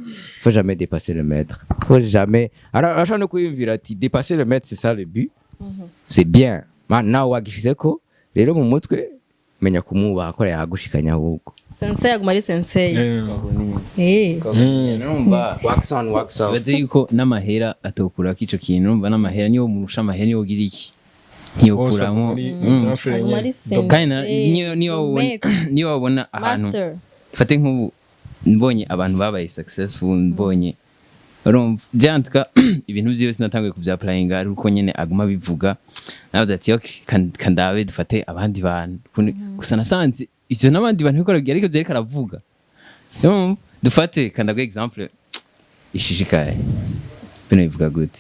dépasser le maître faut jamais arashaka no kuyumvira ati dépasser le maître c'est ça le but c'est bien maintenant wagishize ko rero mu mutwe menya kumubaha ko yagushikanya ahubwo sensei agumari sensei numva wax on baze yuko n'amahera atokura kico kintu numva n'amahera niyo murusha amahera niyo gira iki ntiyokuramo kandi niyo wabona ahantu fate nk'ubu mbonye abantu babaye successful mbonye urumva byantka ibintu byose natangiye kuvyaplayinga ari uko nyene aguma bivuga navuze ati okay kandabe dufate abandi bantu gusa nasanze ivyo n'abandi bantu bikora ariko byareka aravuga urumva dufate kandabwe example ishishikaye bino bivuga gute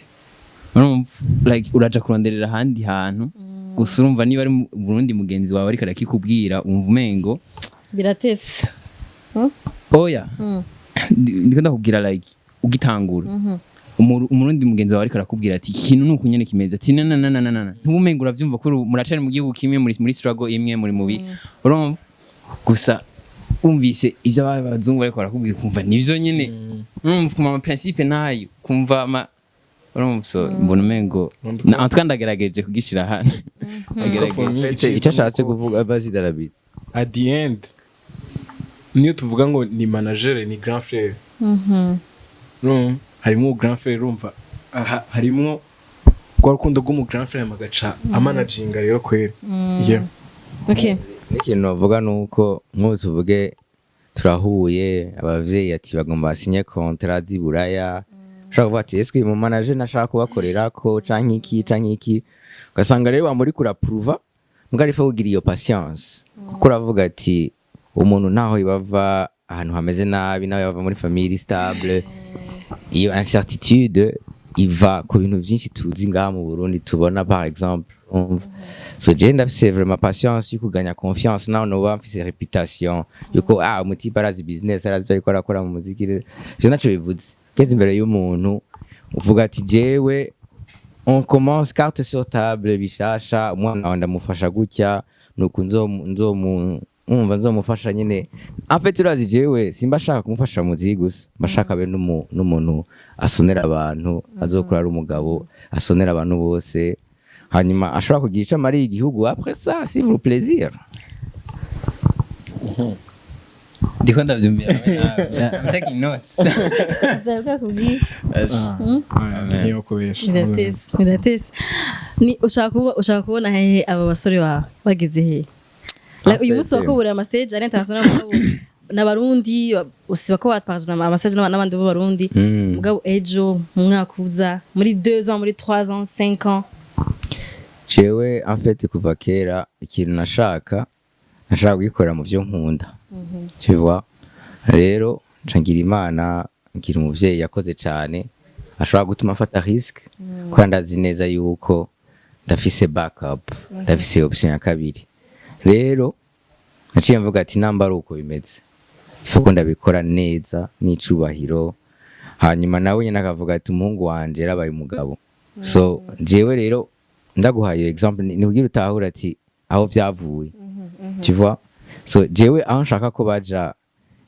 urumva like uraja kuronderera ahandi hantu gusa urumva niba ari Burundi mugenzi wawe ariko arakikubwira umva umengo biratese oya ndiko ndakubwira like ugitangura umurundi mugenzi wawe ariko arakubwira ati ikintu nuko nyene kimeze ati na ntubumenga uravyumva ko muracari mu gihugu kimwe muri struggle imwe muri mubi urumva gusa umvise ivyo abazungu ariko barakubwira kumva nivyo nyene urumva kuma ama principe nayo kumva urumva so mbona umengo en tout cas ndagerageje kugishira hano icyo ashatse kuvuga bazi darabit at the end niyo tuvuga ngo ni manager ni grand frère harimo grand frère urumva harimwo rwa rukundo rw'umu grand frère magaca amanaginga rero kwera yeah okay n'ikintu novuga nuko nk'ubu tuvuge turahuye abavyeyi ati bagomba basinye contrat z'iburaya ushaka kuvuga ati ese uyu mu manager nashaka kubakorerako canke iki ugasanga rero bamuri kurapruva mbwa arifa kugira iyo patience kuko uravuga ati umuntu ntaho ibava ahantu hameze nabi nawe bava muri famille stable iyo incertitude iva ku bintu byinshi tuzi ngaha mu Burundi tubona par exemple so je ndafise vraiment patience yo kuganya confiance nawe no bafise réputation yuko umuti barazi business arazi ariko arakora mu muziki je naco bivuze keze imbere y'umuntu uvuga ati jewe on commence carte sur table bishasha umwana wanda mufasha gutya nuko nzomufasha nyene en fait urazi jewe simba shaka kumufasha muziki gusa bashaka be n'umuntu asonera abantu azokura ari umugabo asonera abantu bose hanyuma ashobora kugira icyo amariye igihugu après ça si vous plaisir ndiko ndavyumvira I'm taking notes Zavuga kubwi niyo kubesha biratese ni ushaka kubona hehe aba basore bawe bageze hehe uyu munsi wakubura ama stage ari international n'abarundi usiba ko batpartage ama message n'abandi bo barundi mugabo ejo mu mwaka uza muri 2 ans muri 3 ans 5 ans jewe en fait kuva kera ikintu nashaka gukorera mu byo nkunda tu vois rero ncangira imana ngira umuvyeyi yakoze cyane ashobora gutuma afata risque ko ndazi neza yuko ndafise backup ndafise option ya kabiri rero naciye mvuga ati namba ari uko bimeze ifuko ndabikora neza n'icubahiro hanyuma nawe nyine akavuga ati umuhungu wanje yarabaye umugabo so jewe rero ndaguhaye example ni kugira utahura ati aho vyavuye tu vois so jewe aho nshaka ko baja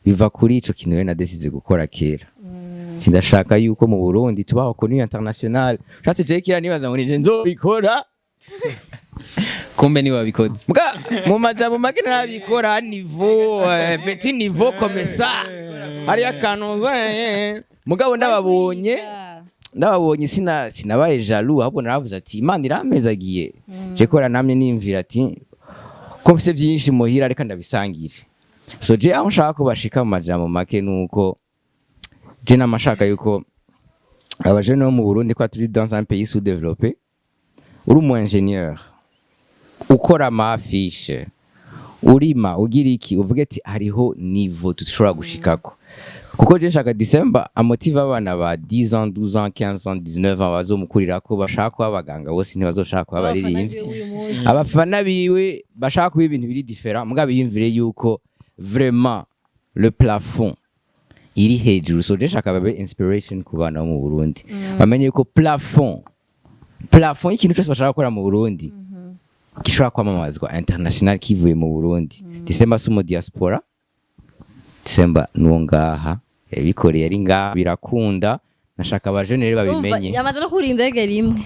biva kuri ico kintu rero nadesize gukora kera sindashaka yuko mu Burundi tubaho kuri international shatse je kira nibaza ngo nije nzobikora kumbe ni wabikoze mbwa mu majambo make nabikora niveau petit niveau comme ça ari akanuza mugabo ndababonye sinabaye jaloux ahubwo naravuze ati Imana iramezagiye je kora namye nimvira ati ko mfise byinshi muhira reka ndabisangire so je aho nshaka ko bashika mu majambo make nuko je namashaka yuko abajene bo mu Burundi kwa turi dans un pays sous-développé uri umu ingénieur ukora ama affiche urima ugira iki uvuge ati hariho niveau tushobora gushikako kuko je nshaka December amotive abana ba 10 ans 12 ans 15 ans 19 ans bazomukurira ko bashaka ko abaganga bose ntibazoshaka ko abaririmbyi abafana biwe bashaka kuba ibintu biri different mugabe yimvire yuko vraiment le plafond iri hejuru so je nshaka babe inspiration ku bana mu Burundi bamenye yuko plafond ikintu cyose bashaka gukora mu Burundi gishobora kwamamazwa international kivuye mu Burundi December sumo diaspora December nuwo ngaha yabikoreye ari ngaha birakunda nashaka abajenere babimenye yamaze no kurinda ege rimwe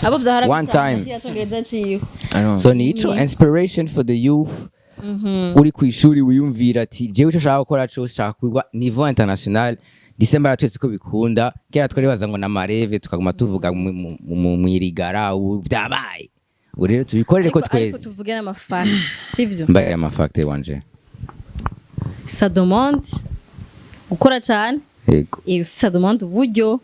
abo vyahara one time yacongereza ciyo so nico inspiration for the youth uri kwishuri wiyumvira ati jewe cyo shaka gukora cyo shaka kwigwa niveau international December atwetse ko bikunda kera twari baza ngo na mareve tukaguma tuvuga mu irigara ubu vyabaye ngo rero tubikorere ko twese ariko tuvuge na facts sivyo mbaye ama facts wanje ça demande gukora cyane yego ça demande uburyo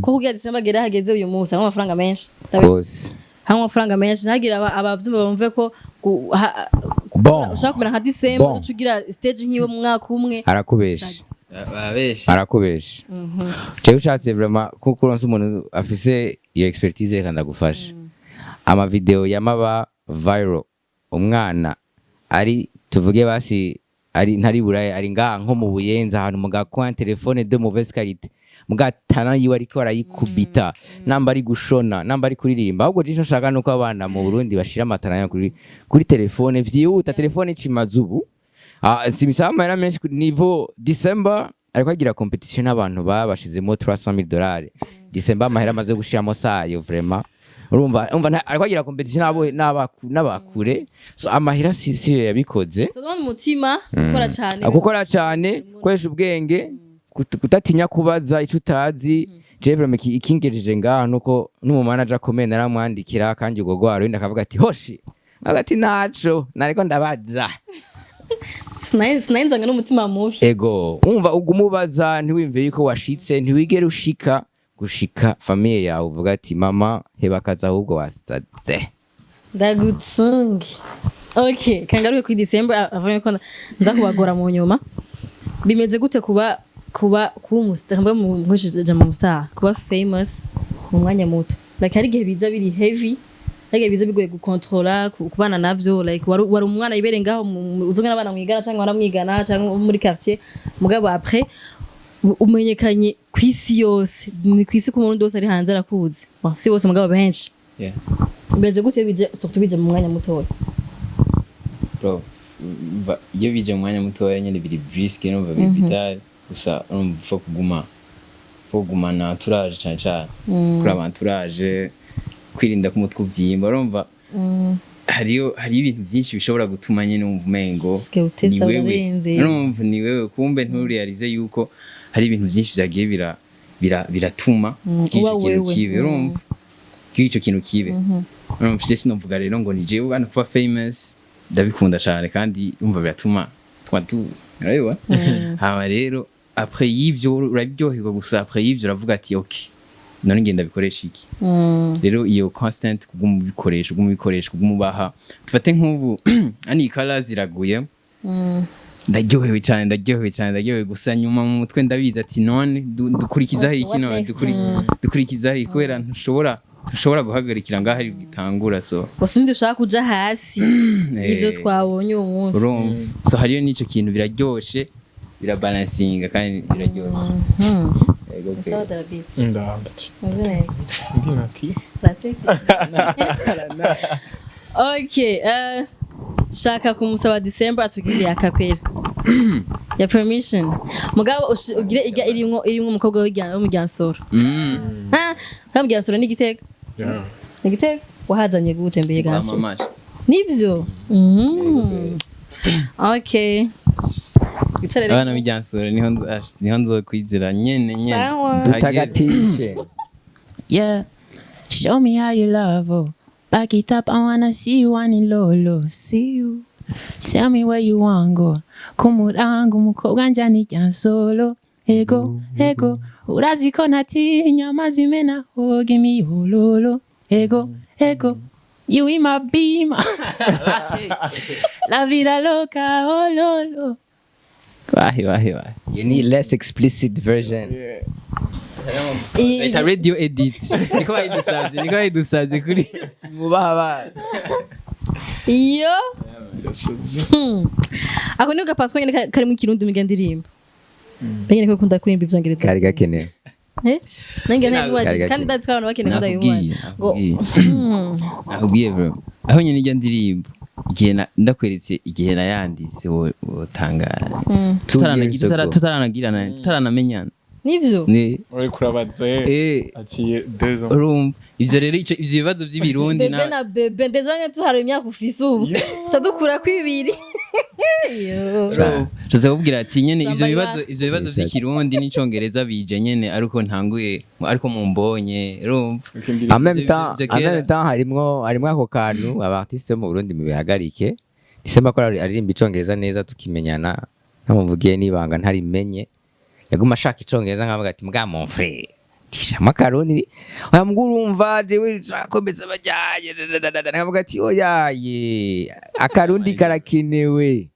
ko kugira December gera hageze uyu munsi hamwe amafaranga menshi kose hamwe amafaranga menshi nagira abavyumva bumve ko ushaka kumera nka December ucugira stage nkiwe mu mwaka umwe arakubesha cyo ushatse vraiment kuko uronse umuntu afise iyo expertise kandi agufasha ama video yamaba viral umwana ari tuvuge basi ari ntari buraye ari ngaha nko mu Buyenza ahantu mugakwa telefone de mauvaise qualité mugatana yiwe ariko arayikubita namba ari gushona namba ari kuririmba ahubwo je nshaka nuko abana mu Burundi bashira amatara kuri telefone vyihuta telefone cimazubu simisaba amahera menshi ku niveau December ariko agira competition n'abantu babashizemo $300,000 December amahera amaze gushiramo sayo vraiment urumva ariko agira competition n'abakure so amahera sisi yabikoze so umutima gukora cyane kwesha ubwenge kutatinya kubaza ico utazi je vraiment ikingejeje ngaha nuko n'umu manager akomeye naramwandikira kandi ugo gwaro wenda akavuga ati hoshi agati naco nariko ndabaza sinayinzanga n'umutima mubi ego umva ugumubaza ntiwimve yuko washitse ntiwigere gushika famille yawe uvuga ati mama heba kaza ahubwo wasaze ndagutsunge okay kangaruke kuri December avant ko nza kubagora mu nyuma bimeze gute kuba umustar mu nkujije mu star kuba famous mu mwanya muto like hari gihe biza biri heavy hari biza bigoye gukontrola kubana navyo like wari umwana ibere ngaho uzonga n'abana mwigana cyangwa baramwigana cyangwa muri quartier mugabo après umenyekanye kwisi yose ni kwisi ku muntu wose ari hanze arakuzi si bose mugabo benshi bimeze gute bije surtout bije mu mwanya muto bro iyo bije mu mwanya muto nyene biri brisk no biri vital gusa urumva kuguma na entourage cyane kuri abentourage kwirinda ku mutwe uvyimba urumva hariyo ibintu byinshi bishobora gutuma nyene umva umengo urumva ni wewe kumbe nturealize yuko hari ibintu byinshi byagiye biratuma k'ico kintu kibe urumva k'ico kintu kibe urumva je sinovuga rero ngo ni jewe bana kuba famous ndabikunda cyane kandi umva biratuma urabibona hama rero après y'ivyo urabyoherwa gusa après y'ivyo uravuga ati okay none ngenda bikoresha iki rero iyo constant kugumubikoresha kugumubaha tufate nk'ubu ani colors ziraguye ndaryohewe cyane gusa nyuma mu mutwe ndabiza ati none dukurikizaho iki none dukurikizaho kubera ntushobora guhagarikira ngaho ari gitangura so wasindi ushaka kuja hasi ivyo twabonye uwo munsi so hariyo nico kintu biraryoshe birabalancinga kandi biraryoshe sawa darabit okay shaka kumusaba December atugiriye akapera ya permission mugabo ugire iga irimwo umukobwa wo mu Gyansoro mu Gyansoro ni Gitega wahazanye gute mbeye gacho nibyo okay abana b'Igyansoro niho nzokwizira nyene tutagatishe yeah show me how you love back it up I wanna see you on lolo see you tell me where you want go kumurango umukobwa njani Igyansoro ego uraziko natinya amazimena ho give me lolo ego you in my beam la vida loca oh lolo Wahi. You need less explicit version. It's a radio edit. Niko bayidusaze kuri mubaha. Iyo. Ako ni gapaswa nyene kari mu kirundi migandirimba. Bengene ko kunda kurimba ivyongereza. Kari gakene. Nange nabwaje kandi ndazi ko abantu bakene kunda yumva. Ngo. Ahubwiye bro. Aho nyene ijya ndirimba. Igihe ndakweretse igihe nayanditse wotangara tutaranamenyana nivyo uri kurabaze aciye 2 ans urumva ivyo rero ivyo bibazo by'ibirundi na bebe ndezanye tuhari imyaka ufise ubu cadukura kwibiri tuzakubwira ati nyene ivyo bibazo by'ikirundi n'icongereza bije nyene ariko ntanguye ariko mumbonye urumva en même temps harimwo ako kantu abartiste mu Burundi bihagarike December ko aririmba icongereza neza tukimenyana ntamuvugiye nibanga ntarimenye yaguma ashaka icongereza nkavuga ati mbwa mon frère makaroni urumva jewe akomeza bajyaye nkavuga ati oyaye akarundi karakenewe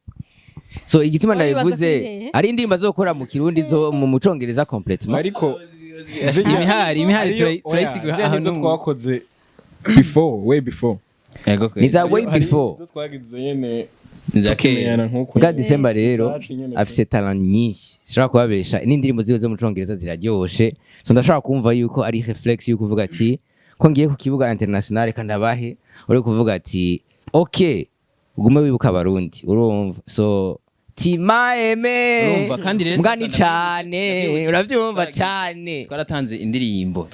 so igituma ndabivuze ari indirimbo zokora mu kirundi zo mu mucongereza complètement ariko imihari turayisigura ahantu twakoze way before niza way before zo twagize nyene Bwa December rero afise talent nyinshi shaka kubabesha n'indirimbo ziwe zo mu Congereza ziraryoshe so ndashaka kumva yuko ari reflex yuko kuvuga ati ko ngiye ku kibuga international kandi abahe uri kuvuga ati okay ugume wibuka abarundi urumva so timaeme urumva kandi rero mugani cyane uravyumva cyane twatanze indirimbo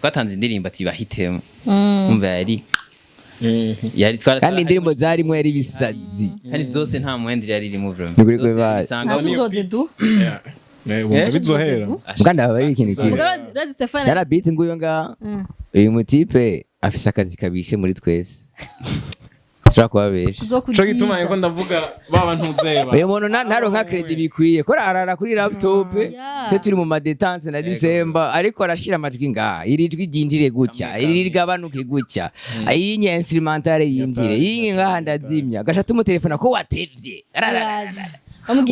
ati bahitemo umva yari kandi indirimbo zarimo yari bisazi kandi zose nta muhendi yari irimo vraiment niguri kwe ba tuzoze du wumva bizohera muganda baba ari ikintu kibi Mugabo razi Stefan dara beat nguyo nga uyu mutipe afise akazi kabishe muri twese ashobora kubabesha co gituma yuko ndavuga baba ntuzeba uyu muntu ntaronka credit bikwiye ko arara kuri laptop twe turi mu madetente na December ariko arashira amajwi nga iri jwi ryinjire gutya iri rigabanuke gutya iyi nye instrumentale yinjire iyi ngaha ndazimya gashatu mu telefone ko watevye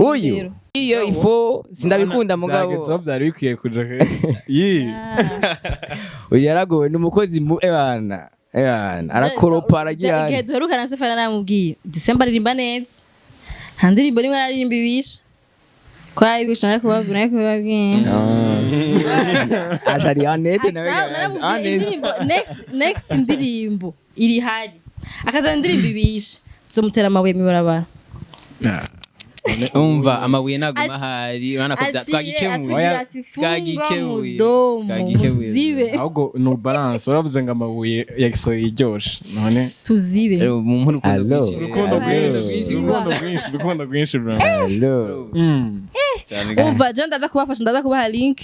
uyu iyo ifo sindabikunda mugabo byagenze byari bikwiye kuja uyu yaragowe n'umukozi mu ebana arakoropa aragira igihe duherukana Stefan namubwiye December ririmba neza nta ndirimbo rimwe aririmba ibisha kwa ibisha ariko babwira ashari anete next ndirimbo iri hari akaza ndirimbo ibisha tuzomutera amabuye mibarabara umva amabuye naguma hari urana ko tuzibe ahubwo no balance uravuze ngo amabuye yagisoye iryoshe none tuzibe mu rukundo rwinshi umva je ndaza kubafasha ndaza kubaha link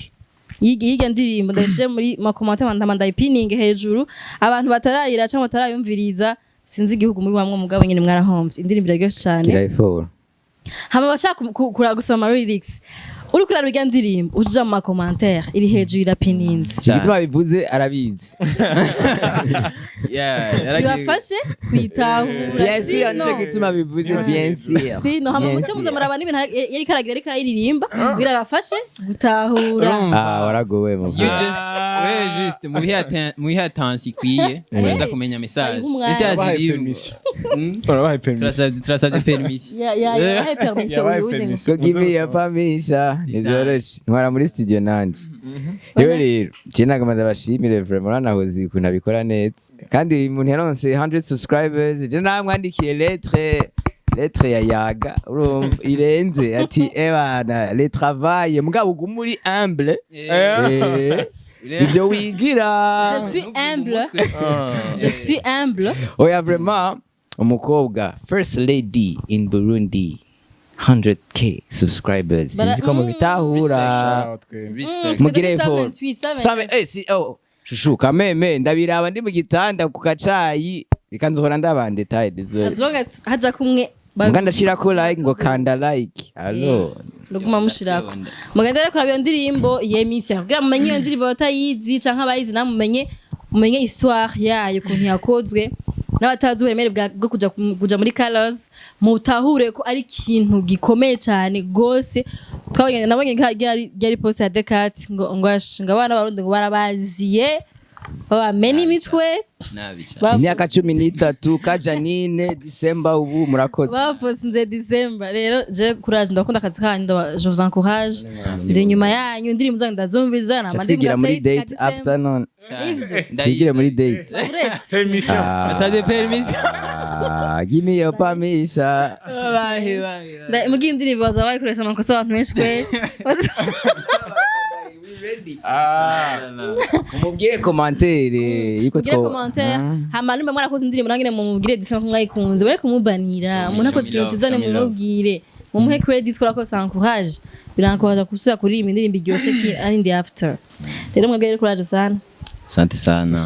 yiga ndirimbo ndashire muri makomante ndayipininge hejuru abantu batarayira cyangwa batarayumviriza sinzi igihugu muri bamwe mugabo nyine mwarahombye indirimbo iraryoshye cyane hama bashaka gusoma lyrics uri kurara bijya ndirimbo uja mu commentaire iri hejuru irapininze igituma bivuze arabizi yafashe kwitahura bien sûr nico gituma bivuze bien sûr sino hama muce muza murabana ibintu yari karagira ariko ayiririmba kugira bafashe gutahura waragowe mu you just mu bihe attention ikwiye ubanza kumenya message ese yaziririmba urabaye permission turasabye permission ya permission so give me your permission nizoroshye ntwara muri studio nanje yewe rero cyena gamanda bashimire vraiment uranahoze ukuntu abikora neza kandi umuntu yaronse 100 subscribers je namwandikiye lettre ya yaga urumva irenze ati ebana le travail mugabo ugumuri humble ivyo wigira je suis humble oya vraiment umukobwa first lady in Burundi 100k subscribers siziko mu bitahura mugire effort shushu kameme ndabiraba ndi mu gitanda ku kacayi ikanzohora ndabande taye désolé as long as haja kumwe muganda shira ko like ngo kanda like allo nduguma mushirako muganda reko rabiyo ndirimbo yemisya kugira mumenye iyo ndirimbo batayizi canke abayizi namumenye mumenye histoire yayo kuntu yakozwe n'abatazi uburemere bwo kuja muri colors mutahure ko ari ikintu gikomeye cyane gose twabonye nabonye yari post ya Decat ngo abana barundi ngo barabaziye bamenye imitwe imyaka 13 kajanine December ubu murakoze baposinze December rero je courage ndakunda akazi kanyu je vous encourage ndi nyuma yanyu ndirimbo zanyu ndazumviza na twigira muri date afternoon twigira muri date permission ça de permission give me your permission mugiye indirimbo bazabayikoresha amakosa abantu benshi kwe umubwire commentaire yuko commentaire hama nimba mwarakoze indirimbo nangene mumubwire December ko mwayikunze bare kumubanira umuntu akoze ikintu kizane mumubwire mumuhe credit ko rakoze encourage birankoraje kusura kuri iyi ndirimbo iryoshe ki and the after rero mwebwe courage sana Asante sana.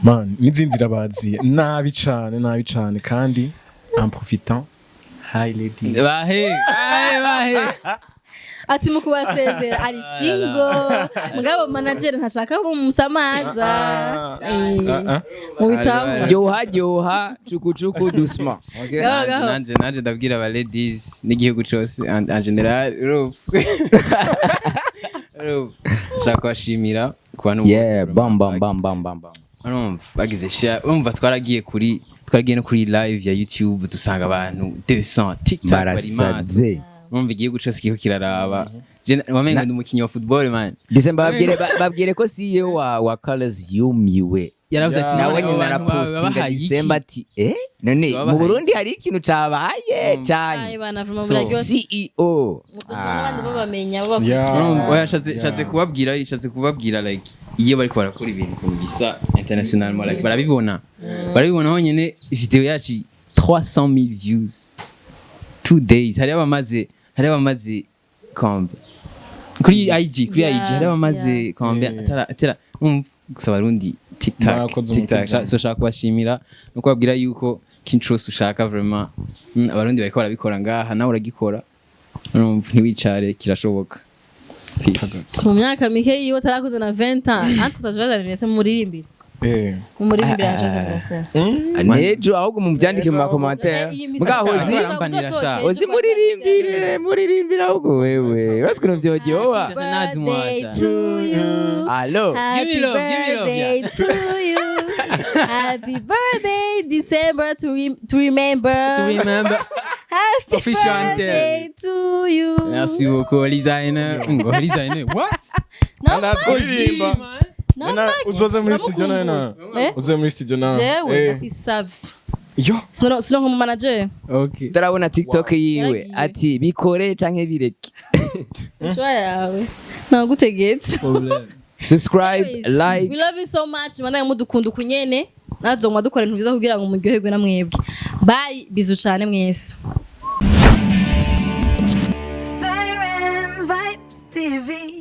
Man, nizinzira bazi nabi cyane kandi en profitant hi lady. Bahe. Ati mukubasezera ari single mugabo manager ntashaka kumusamaza mu bitamu yoha chukuchuku dusma nanje ndabwira aba ladies n'igihugu cyose en general Sakwashimira kwa n'ubu bam bagize sha umva twaragiye no kuri live ya YouTube dusanga abantu 200 TikTok barasaze umva igihugu cyose kiko kiraraba je wamenga ndi umukinyi wa football man December babwire ko CEO wa Colors yumiwe yaravuze ati nawe nyina na postinga December ati none mu Burundi hari ikintu cabaye cyane CEO abandi babamenya yashatse kubabwira like iyo bariko barakora ibintu ku bisa international mo like barabibona honyene video yacu 300,000 views 2 days hari abamaze kombe kuri IG hari abamaze kombe atara gusa barundi TikTok so shaka kubashimira no kubabwira yuko kintrose ushaka vraiment abarundi bariko barabikora ngaha nawe uragikora ntiwicare kirashoboka mu myaka mike yiwe atarakuze na 20 ans natwe tutajaza anniversaire muririmbira umuririmbira yajaza anniversaire nejo ahubwo mubyandike mu commentaire mugahozi ozi muririmbira ahubwo wewe uraswe no vyojyoba allo happy birthday to you happy birthday December to remember happy birthday to you merci beaucoup designer what uzoze muri studio na uzoze muri studio na jewe isavye yo sino nko manager okay tarabona TikTok yiwe ati bikore canke bireke shwa yawe nagutegetse subscribe like we love you so much manda mudukunda kunyene nazo mwadukora ibintu biza kugira ngo muryoherwe na mwebwe bye bizu cyane mwese Siren Vibes TV.